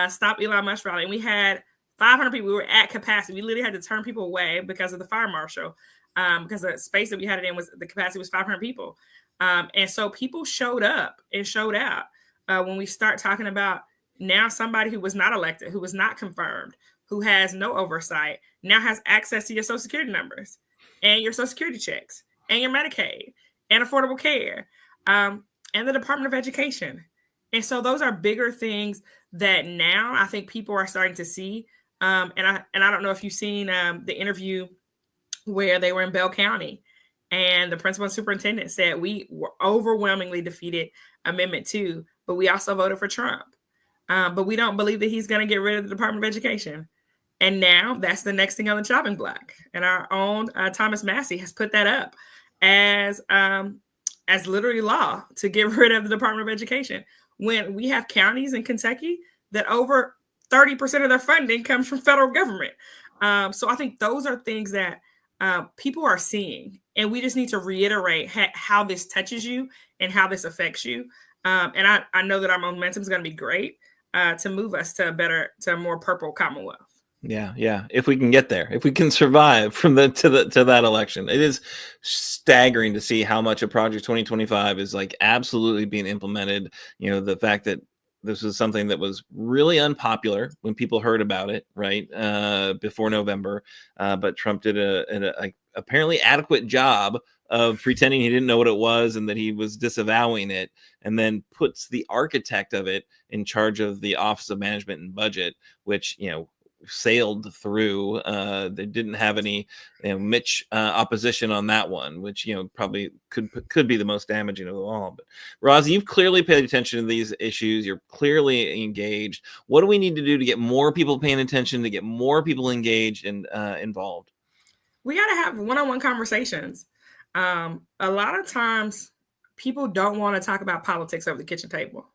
Stop Elon Musk rally. And we had 500 people. We were at capacity. We literally had to turn people away because of the fire marshal, because the space that we had it in the capacity was 500 people. And so people showed up and showed out. When we start talking about now somebody who was not elected, who was not confirmed, who has no oversight, now has access to your Social Security numbers and your Social Security checks and your Medicaid and affordable care, and the Department of Education. And so those are bigger things that now I think people are starting to see. And I don't know if you've seen the interview where they were in Bell County, and the principal and superintendent said we were overwhelmingly defeated Amendment 2, but we also voted for Trump. But we don't believe that he's going to get rid of the Department of Education. And now that's the next thing on the chopping block. And our own Thomas Massey has put that up as literally law to get rid of the Department of Education, when we have counties in Kentucky that over 30% of their funding comes from federal government. So I think those are things that people are seeing, and we just need to reiterate how this touches you and how this affects you. And I know that our momentum is going to be great to move us to a more purple Commonwealth. Yeah. If we can get there, if we can survive from to that election, it is staggering to see how much of Project 2025 is like absolutely being implemented. The fact that this was something that was really unpopular when people heard about it, right, before November, but Trump did a apparently adequate job of pretending he didn't know what it was and that he was disavowing it, and then puts the architect of it in charge of the Office of Management and Budget, which sailed through. They didn't have any Mitch opposition on that one, which probably could be the most damaging of all. But Roz, you've clearly paid attention to these issues. You're clearly engaged. What do we need to do to get more people paying attention, to get more people engaged and involved? We got to have one-on-one conversations. A lot of times people don't want to talk about politics over the kitchen table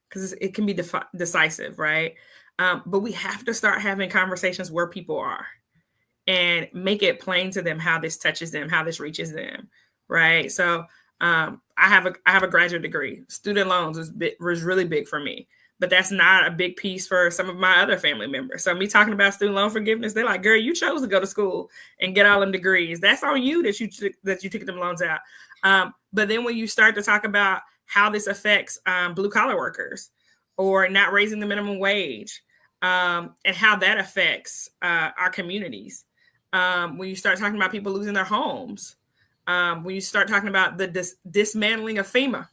because it can be decisive, right? But we have to start having conversations where people are. and make it plain to them how this touches them, how this reaches them, right? So I have a graduate degree. Student loans was really big for me, but that's not a big piece for some of my other family members. So me talking about student loan forgiveness, they're like, girl, you chose to go to school and get all them degrees. That's on you that you took them loans out. But then when you start to talk about how this affects blue collar workers or not raising the minimum wage and how that affects our communities, when you start talking about people losing their homes, when you start talking about the dismantling of FEMA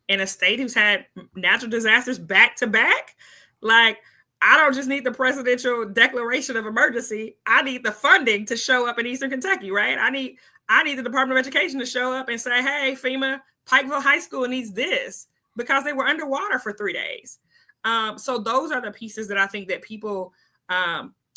in a state who's had natural disasters back to back, like, I don't just need the presidential declaration of emergency. I need the funding to show up in Eastern Kentucky, right? I need the Department of Education to show up and say, hey, FEMA, Pikeville High School needs this, because they were underwater for 3 days. So those are the pieces that I think that people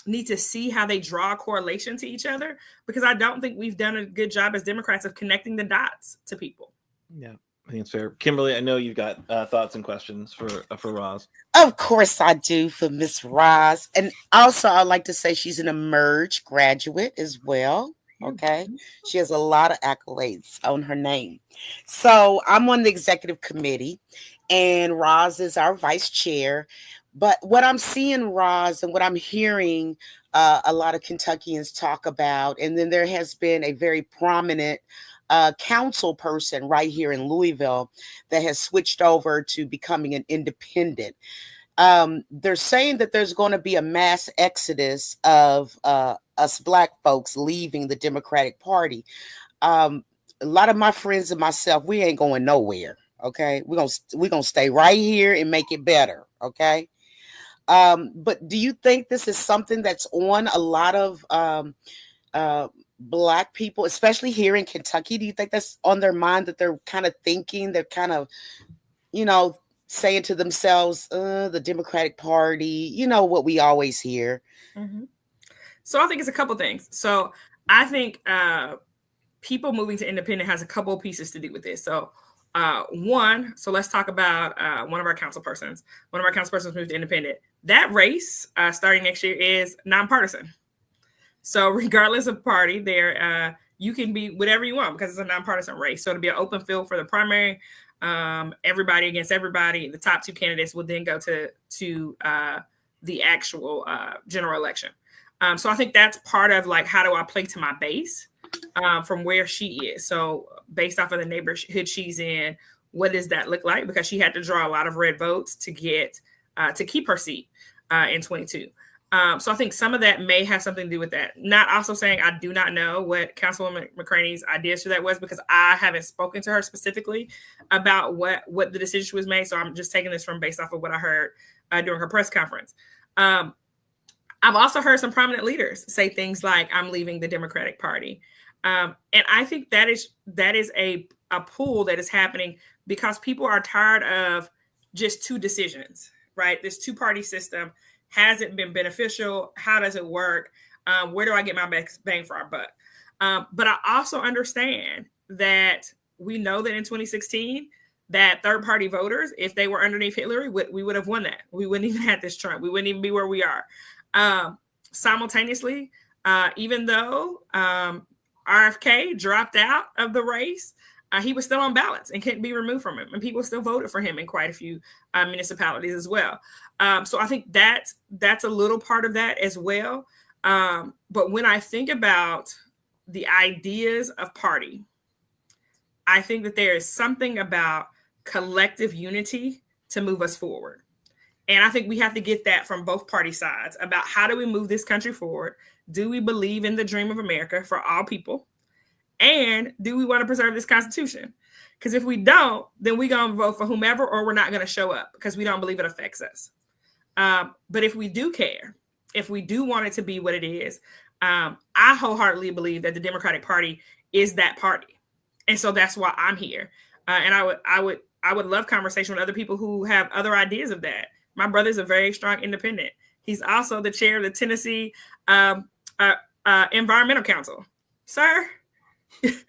need to see how they draw a correlation to each other, because I don't think we've done a good job as Democrats of connecting the dots to people. Yeah, I think it's fair. Kimberly, I know you've got thoughts and questions for Roz. Of course I do, for Miss Roz. And also I'd like to say she's an Emerge graduate as well. Okay. She has a lot of accolades on her name. So I'm on the executive committee and Roz is our vice chair. But what I'm seeing, Roz, and what I'm hearing a lot of Kentuckians talk about, and then there has been a very prominent council person right here in Louisville that has switched over to becoming an independent. They're saying that there's going to be a mass exodus of us Black folks leaving the Democratic Party. A lot of my friends and myself, we ain't going nowhere. Okay, we're gonna stay right here and make it better. Okay. But do you think this is something that's on a lot of Black people, especially here in Kentucky? Do you think that's on their mind, that they're kind of thinking, they're kind of, saying to themselves, the Democratic Party, what we always hear? Mm-hmm. So I think it's a couple things. So I think people moving to independent has a couple of pieces to do with this. So one, so let's talk about one of our council persons. One of our council persons moved to independent. That race starting next year is nonpartisan. So regardless of party, there you can be whatever you want because it's a nonpartisan race. So it'll be an open field for the primary. Everybody against everybody. The top two candidates will then go to the actual general election. So I think that's part of like, how do I play to my base from where she is? So based off of the neighborhood she's in, what does that look like? Because she had to draw a lot of red votes to get to keep her seat in 22. So I think some of that may have something to do with that. Not also saying I do not know what Councilwoman McCraney's ideas to that was, because I haven't spoken to her specifically about what the decision was made. So I'm just taking this from based off of what I heard during her press conference. I've also heard some prominent leaders say things like, I'm leaving the Democratic Party. And I think that is a pull that is happening because people are tired of just two decisions, right? This two-party system hasn't been beneficial. How does it work? Where do I get my best bang for our buck? But I also understand that we know that in 2016, that third-party voters, if they were underneath Hillary, we would have won that. We wouldn't even have this Trump. We wouldn't even be where we are. Simultaneously, even though RFK dropped out of the race, he was still on ballots and couldn't be removed from it. And people still voted for him in quite a few municipalities as well. So I think that's a little part of that as well. But when I think about the ideas of party, I think that there is something about collective unity to move us forward. And I think we have to get that from both party sides about how do we move this country forward? Do we believe in the dream of America for all people? And do we want to preserve this Constitution? Because if we don't, then we're going to vote for whomever, or we're not going to show up because we don't believe it affects us. But if we do care, if we do want it to be what it is, I wholeheartedly believe that the Democratic Party is that party. And so that's why I'm here. And I would love conversation with other people who have other ideas of that. My brother's a very strong independent. He's also the chair of the Tennessee Environmental Council. Sir, if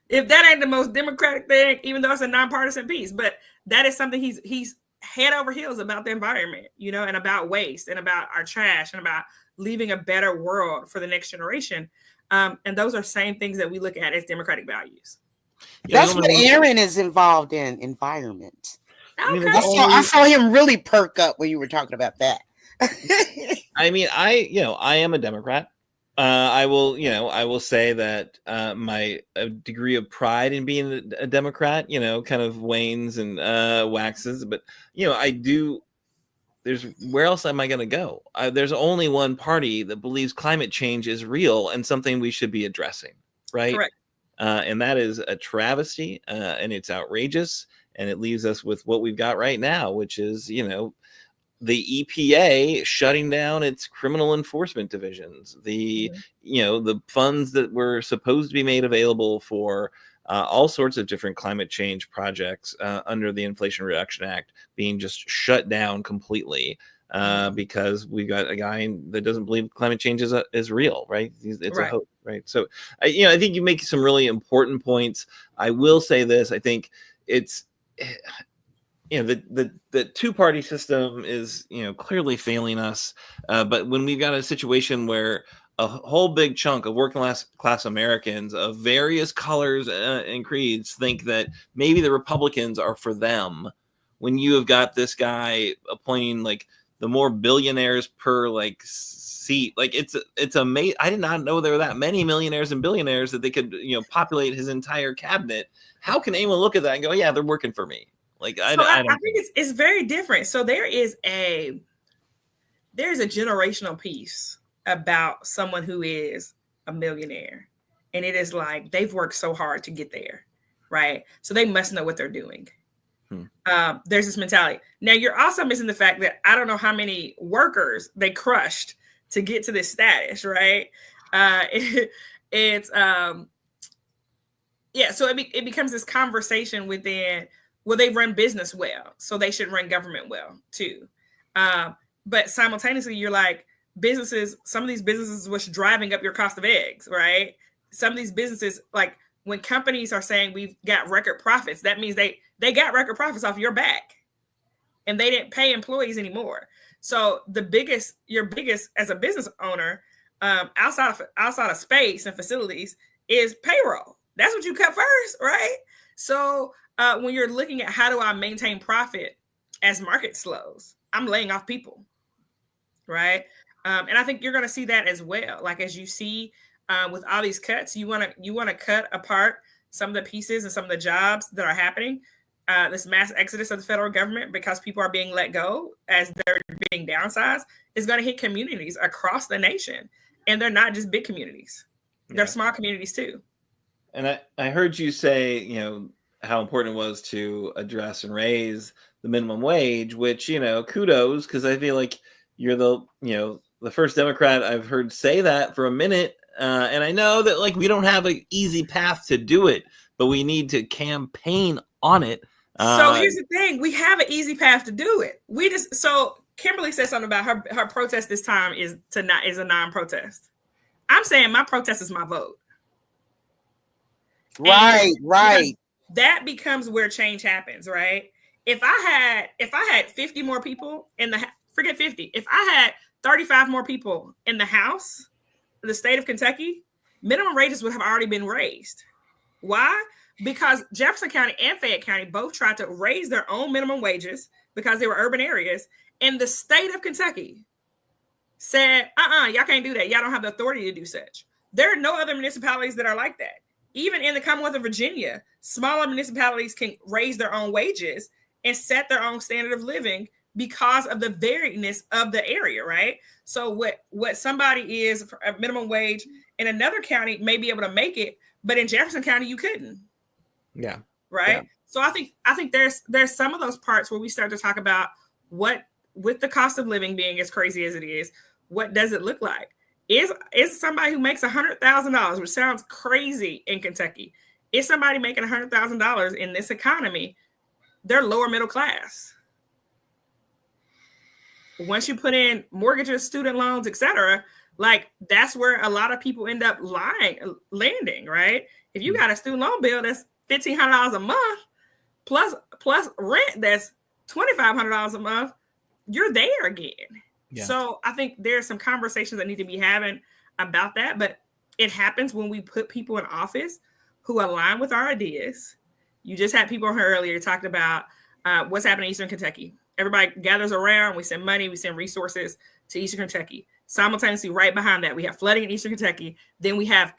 that ain't the most democratic thing, even though it's a nonpartisan piece, but that is something he's head over heels about the environment, and about waste and about our trash and about leaving a better world for the next generation. And those are same things that we look at as democratic values. That's what Aaron is involved in, environment. Okay. I saw him really perk up when you were talking about that. I mean, I am a Democrat. I will say that my degree of pride in being a Democrat, kind of wanes and waxes. But, I do. Where else am I going to go? There's only one party that believes climate change is real and something we should be addressing. Right. Correct. And that is a travesty, and it's outrageous. And it leaves us with what we've got right now, which is, the EPA shutting down its criminal enforcement divisions, the funds that were supposed to be made available for all sorts of different climate change projects under the Inflation Reduction Act being just shut down completely because we've got a guy that doesn't believe climate change is real, right? It's a hoax, right? So, I think you make some really important points. I will say this: I think it's the two-party system is clearly failing us, but when we've got a situation where a whole big chunk of working class Americans of various colors and creeds think that maybe the Republicans are for them, when you have got this guy appointing like the more billionaires per seat, it's amazing. I did not know there were that many millionaires and billionaires that they could populate his entire cabinet. How can anyone look at that and go, yeah, they're working for me? I think it's very different. So there's a generational piece about someone who is a millionaire, and it is like they've worked so hard to get there, right? So they must know what they're doing. There's this mentality. Now you're also missing the fact that I don't know how many workers they crushed to get to this status, right? So it becomes this conversation within. Well, they run business well, so they should run government well too. But simultaneously, you're like some of these businesses what's driving up your cost of eggs, right? Some of these businesses, like when companies are saying we've got record profits, that means they got record profits off your back, and they didn't pay employees anymore. So your biggest as a business owner, outside of space and facilities, is payroll. That's what you cut first, right? So when you're looking at how do I maintain profit as market slows, I'm laying off people, right? And I think you're going to see that as well. Like as you see with all these cuts, you want to cut apart some of the pieces and some of the jobs that are happening. This mass exodus of the federal government because people are being let go as they're being downsized is going to hit communities across the nation, and they're not just big communities; they're small communities too. And I heard you say, how important it was to address and raise the minimum wage, which, kudos, because I feel like you're the first Democrat I've heard say that for a minute. And I know that we don't have an easy path to do it, but we need to campaign on it. So here's the thing. We have an easy path to do it. So Kimberly said something about her protest this time is a non-protest. I'm saying my protest is my vote. Right. That becomes where change happens, right? If I had 50 more people forget 50. If I had 35 more people in the House, the state of Kentucky, minimum wages would have already been raised. Why? Because Jefferson County and Fayette County both tried to raise their own minimum wages because they were urban areas, and the state of Kentucky said, y'all can't do that. Y'all don't have the authority to do such. There are no other municipalities that are like that. Even in the Commonwealth of Virginia, smaller municipalities can raise their own wages and set their own standard of living because of the variedness of the area, right? So what somebody is for a minimum wage in another county may be able to make it, but in Jefferson County you couldn't. Yeah. Right. Yeah. So I think there's some of those parts where we start to talk about what, with the cost of living being as crazy as it is, what does it look like? Is somebody who makes $100,000, which sounds crazy in Kentucky, is somebody making $100,000 in this economy, they're lower middle class. Once you put in mortgages, student loans, etc., that's where a lot of people end up landing, right? If you got a student loan bill that's $1,500 a month plus rent that's $2,500 a month, you're there again. Yeah. So I think there's some conversations that need to be having about that, but it happens when we put people in office who align with our ideas. You just had people here earlier talking about what's happening in Eastern Kentucky. Everybody gathers around, we send money, we send resources to Eastern Kentucky. Simultaneously, right behind that, we have flooding in Eastern Kentucky. Then we have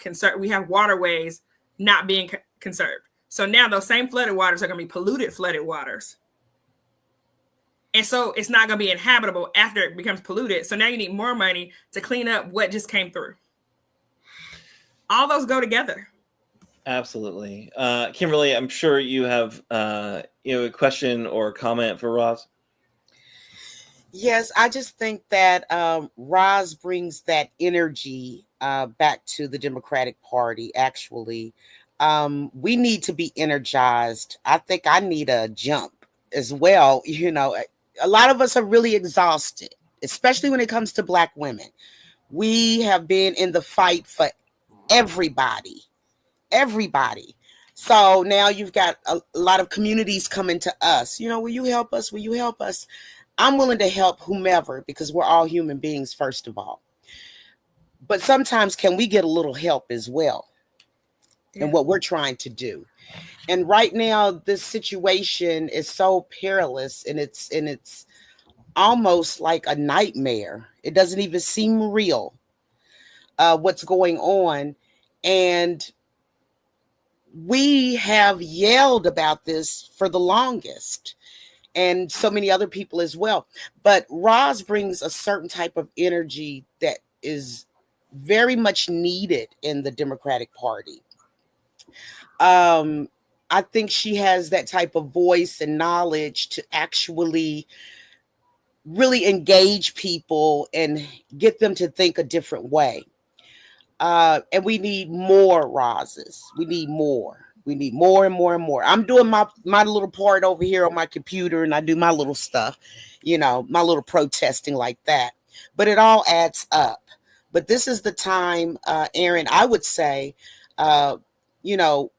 waterways not being conserved. So now those same flooded waters are going to be polluted flooded waters. And so it's not going to be inhabitable after it becomes polluted. So now you need more money to clean up what just came through. All those go together. Absolutely. Kimberly, I'm sure you have a question or a comment for Roz. Yes, I just think that Roz brings that energy back to the Democratic Party, actually. We need to be energized. I think I need a jump as well. A lot of us are really exhausted, especially when it comes to Black women. We have been in the fight for everybody. So now you've got a lot of communities coming to us. Will you help us? Will you help us? I'm willing to help whomever, because we're all human beings, first of all. But sometimes can we get a little help as well in what we're trying to do? And right now, this situation is so perilous, and it's almost like a nightmare. It doesn't even seem real, what's going on. And we have yelled about this for the longest, and so many other people as well. But Roz brings a certain type of energy that is very much needed in the Democratic Party. I think she has that type of voice and knowledge to actually really engage people and get them to think a different way. And we need more Rozes. We need more. We need more and more and more. I'm doing my little part over here on my computer, and I do my little stuff, my little protesting like that. But it all adds up. But this is the time, Aaron, I would say,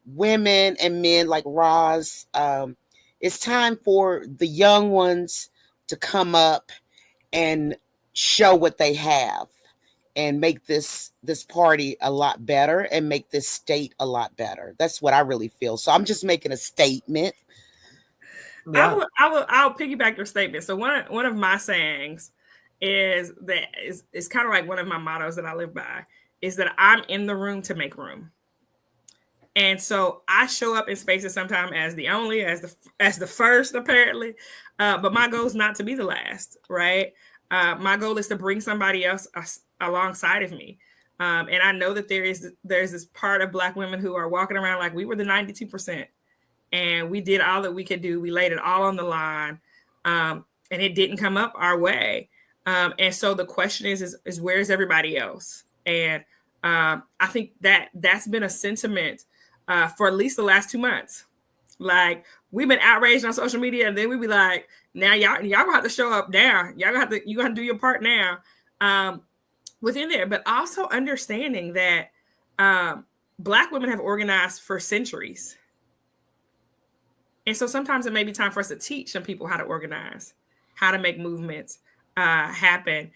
women and men like Roz, it's time for the young ones to come up and show what they have and make this party a lot better and make this state a lot better. That's what I really feel. So I'm just making a statement. Yeah. I'll piggyback your statement. So one of my sayings is kind of like one of my mottos that I live by, is that I'm in the room to make room. And so I show up in spaces sometimes as the only, as the first, apparently. But my goal is not to be the last, right? My goal is to bring somebody else alongside of me. And I know that there's this part of Black women who are walking around like we were the 92%. And we did all that we could do. We laid it all on the line. And it didn't come up our way. And so the question is where's everybody else? And I think that's been a sentiment for at least the last 2 months. Like, we've been outraged on social media, and then we be like, now y'all gonna have to show up now. You gonna do your part now within there. But also understanding that Black women have organized for centuries. And so sometimes it may be time for us to teach some people how to organize, how to make movements happen.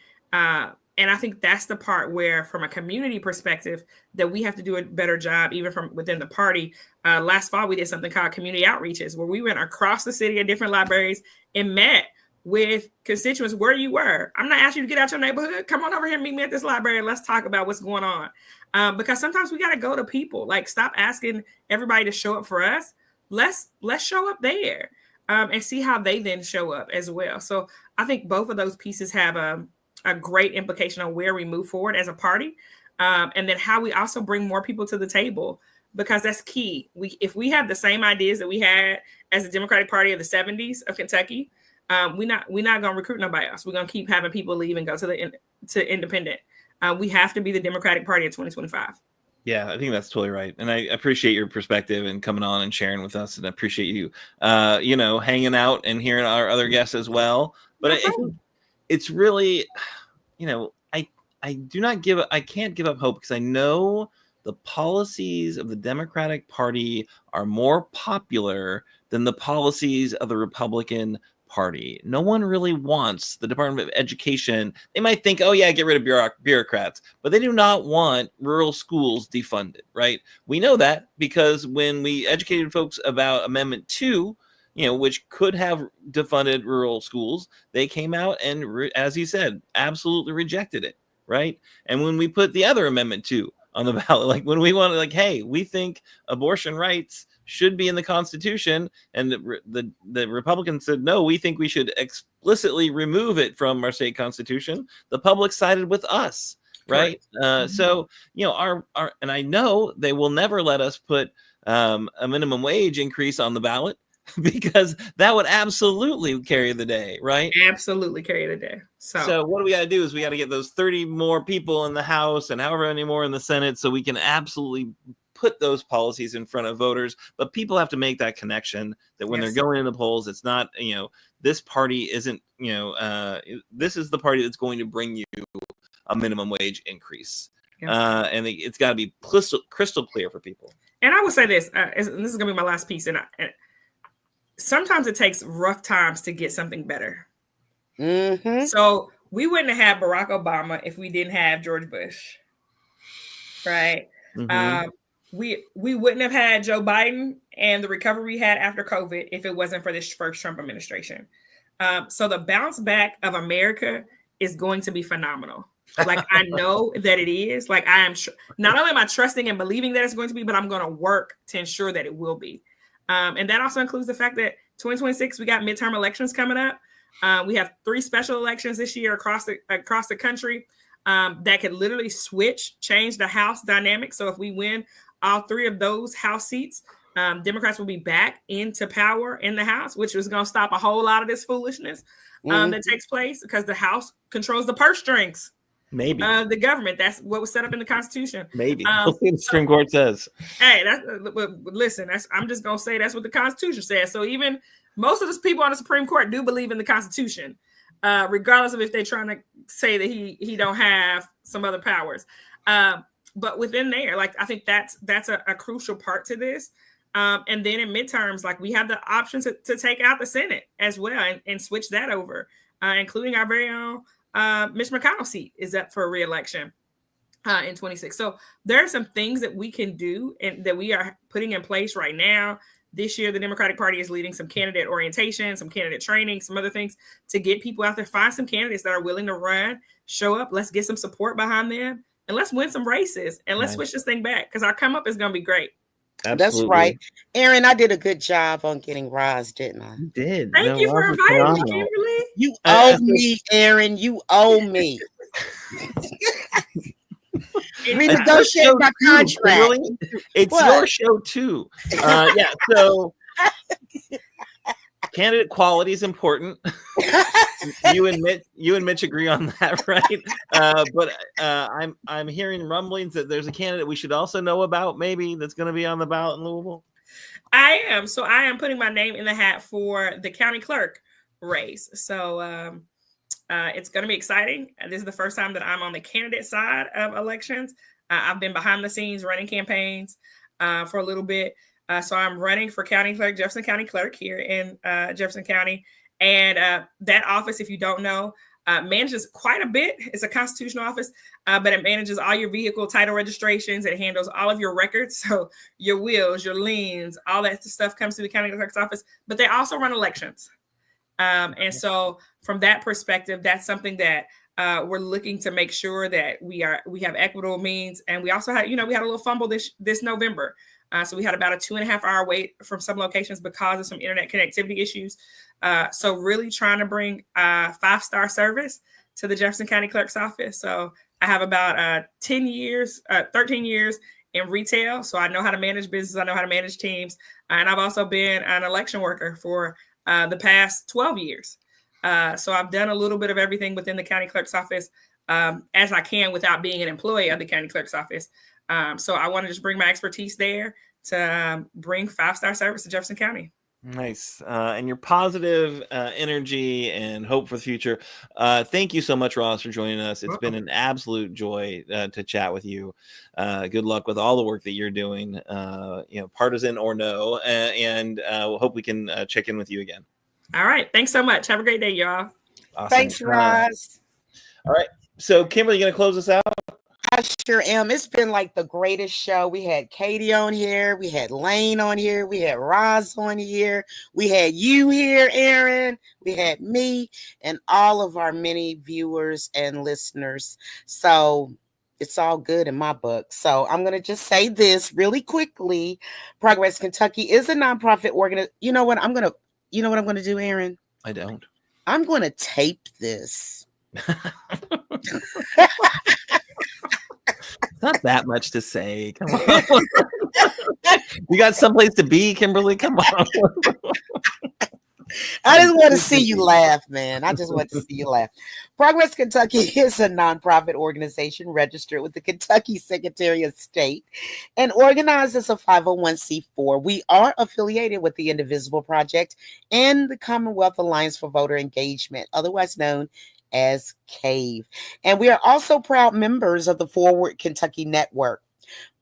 And I think that's the part where, from a community perspective, that we have to do a better job, even from within the party. Last fall, we did something called community outreaches, where we went across the city at different libraries and met with constituents where you were. I'm not asking you to get out your neighborhood. Come on over here and meet me at this library and let's talk about what's going on. Because sometimes we got to go to people. Like, stop asking everybody to show up for us. Let's show up there and see how they then show up as well. So I think both of those pieces have a great implication on where we move forward as a party, and then how we also bring more people to the table, because that's key. If we have the same ideas that we had as the Democratic Party of the 70s of Kentucky, we're not going to recruit nobody else. We're going to keep having people leave and go to independent. We have to be the Democratic Party of 2025. Yeah, I think that's totally right. And I appreciate your perspective and coming on and sharing with us. And I appreciate you, hanging out and hearing our other guests as well. But I think it's really, I can't give up hope, because I know the policies of the Democratic Party are more popular than the policies of the Republican Party. No one really wants the Department of Education. They might think, oh yeah, get rid of bureaucrats, but they do not want rural schools defunded, right? We know that because when we educated folks about Amendment 2, which could have defunded rural schools, they came out and, as he said, absolutely rejected it, right? And when we put the other Amendment 2 on the ballot, like when we wanted, like, hey, we think abortion rights should be in the Constitution, and the Republicans said, no, we think we should explicitly remove it from our state constitution, the public sided with us, right? So, our and I know they will never let us put a minimum wage increase on the ballot, because that would absolutely carry the day, right? Absolutely carry the day. So what we got to do is we got to get those 30 more people in the House and however many more in the Senate, so we can absolutely put those policies in front of voters. But people have to make that connection that when they're going in the polls, it's not, this party isn't, this is the party that's going to bring you a minimum wage increase. And it's got to be crystal clear for people. And I would say this, this is going to be my last piece. And sometimes it takes rough times to get something better. Mm-hmm. So we wouldn't have had Barack Obama if we didn't have George Bush, right? Mm-hmm. We wouldn't have had Joe Biden and the recovery we had after COVID if it wasn't for this first Trump administration. So the bounce back of America is going to be phenomenal. Like, I know that it is. Like, I am not only am I trusting and believing that it's going to be, but I'm going to work to ensure that it will be. And that also includes the fact that 2026, we got midterm elections coming up. We have 3 special elections this year across the country that could literally change the House dynamic. So if we win all 3 of those House seats, Democrats will be back into power in the House, which is going to stop a whole lot of this foolishness that takes place, because the House controls the purse strings. Maybe the government. That's what was set up in the Constitution. Maybe we'll see what the Supreme Court says. Hey, listen. I'm just gonna say that's what the Constitution says. So even most of the people on the Supreme Court do believe in the Constitution, regardless of if they're trying to say that he don't have some other powers. But within there, like, I think that's a crucial part to this. And then in midterms, like, we have the option to take out the Senate as well and switch that over, including our very own. Mitch McConnell's seat is up for re-election in 26. So there are some things that we can do and that we are putting in place right now. This year, the Democratic Party is leading some candidate orientation, some candidate training, some other things to get people out there, find some candidates that are willing to run, show up. Let's get some support behind them, and let's win some races, and let's switch this thing back, because our come up is going to be great. Absolutely. That's right. Aaron, I did a good job on getting Roz, didn't I? You did. Thank you for inviting me, Kimberly. You owe me, Aaron. You owe me. Renegotiate my contract. Really? It's your show too. So candidate quality is important. You and Mitch agree on that, right? But I'm hearing rumblings that there's a candidate we should also know about, maybe, that's going to be on the ballot in Louisville. I am putting my name in the hat for the county clerk race. So it's going to be exciting. This is the first time that I'm on the candidate side of elections. I've been behind the scenes running campaigns for a little bit. So I'm running for county clerk, Jefferson County Clerk here in Jefferson County. And that office, if you don't know, manages quite a bit. It's a constitutional office, but it manages all your vehicle title registrations. It handles all of your records. So your wills, your liens, all that stuff comes to the county clerk's office. But they also run elections. And so from that perspective, that's something that we're looking to make sure that we have equitable means. And we also had, we had a little fumble this November. So we had about a 2.5 hour wait from some locations because of some internet connectivity issues. So really trying to bring 5-star service to the Jefferson County Clerk's office. So I have about 13 years in retail. So I know how to manage business. I know how to manage teams. And I've also been an election worker for the past 12 years. So I've done a little bit of everything within the county clerk's office as I can without being an employee of the county clerk's office. So I want to just bring my expertise there to bring 5-star service to Jefferson County. Nice. And your positive energy and hope for the future. Thank you so much, Roz, for joining us. It's been an absolute joy to chat with you. Good luck with all the work that you're doing, partisan or no, and hope we can check in with you again. All right. Thanks so much. Have a great day, y'all. Awesome. Thanks, Roz. All right. So, Kimberly, you going to close us out? I sure am. It's been like the greatest show. We had Katie on here. We had Lane on here. We had Roz on here. We had you here, Aaron. We had me and all of our many viewers and listeners. So it's all good in my book. So I'm going to just say this really quickly. Progress Kentucky is a nonprofit organization. You know what I'm going to do, Aaron? I don't. I'm going to tape this. Not that much to say. Come on. You got someplace to be, Kimberly? Come on. I just want to see you laugh, man. I just want to see you laugh. Progress Kentucky is a nonprofit organization registered with the Kentucky Secretary of State and organized as a 501c4. We are affiliated with the Indivisible Project and the Commonwealth Alliance for Voter Engagement, otherwise known as CAVE. And we are also proud members of the Forward Kentucky Network.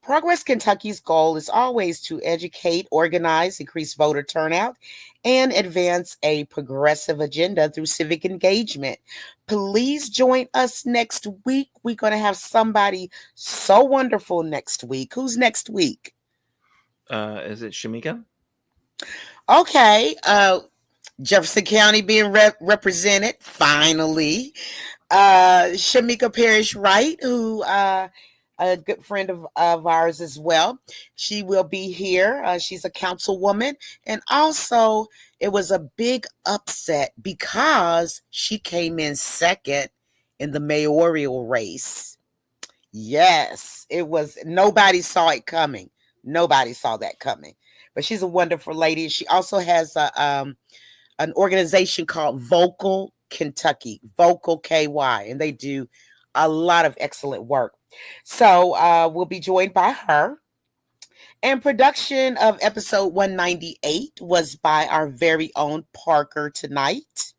Progress Kentucky's goal is always to educate, organize, increase voter turnout, and advance a progressive agenda through civic engagement. Please join us next week. We're going to have somebody so wonderful next week. Who's next week? Is it Shamika? Okay. Jefferson County being represented, finally. Shamika Parrish Wright, who a good friend of ours as well. She will be here. She's a councilwoman. And also, it was a big upset because she came in second in the mayoral race. Yes, it was. Nobody saw it coming. Nobody saw that coming. But she's a wonderful lady. She also has an organization called Vocal Kentucky, Vocal KY, and they do a lot of excellent work. So we'll be joined by her. And production of episode 198 was by our very own Parker tonight.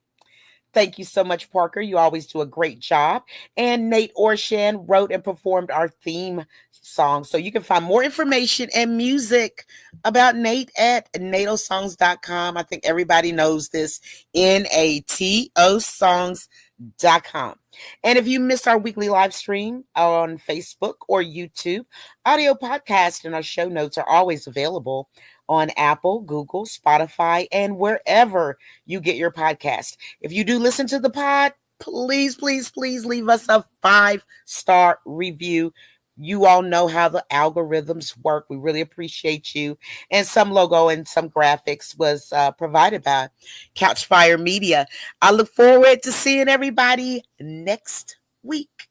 Thank you so much, Parker. You always do a great job. And Nate Orshan wrote and performed our theme song. So you can find more information and music about Nate at natosongs.com. I think everybody knows this. natosongs.com. And if you missed our weekly live stream on Facebook or YouTube, audio podcast and our show notes are always available on Apple, Google, Spotify, and wherever you get your podcast. If you do listen to the pod, please, please, please leave us a 5-star review. You all know how the algorithms work. We really appreciate you. And some logo and some graphics was provided by Couchfire Media. I look forward to seeing everybody next week.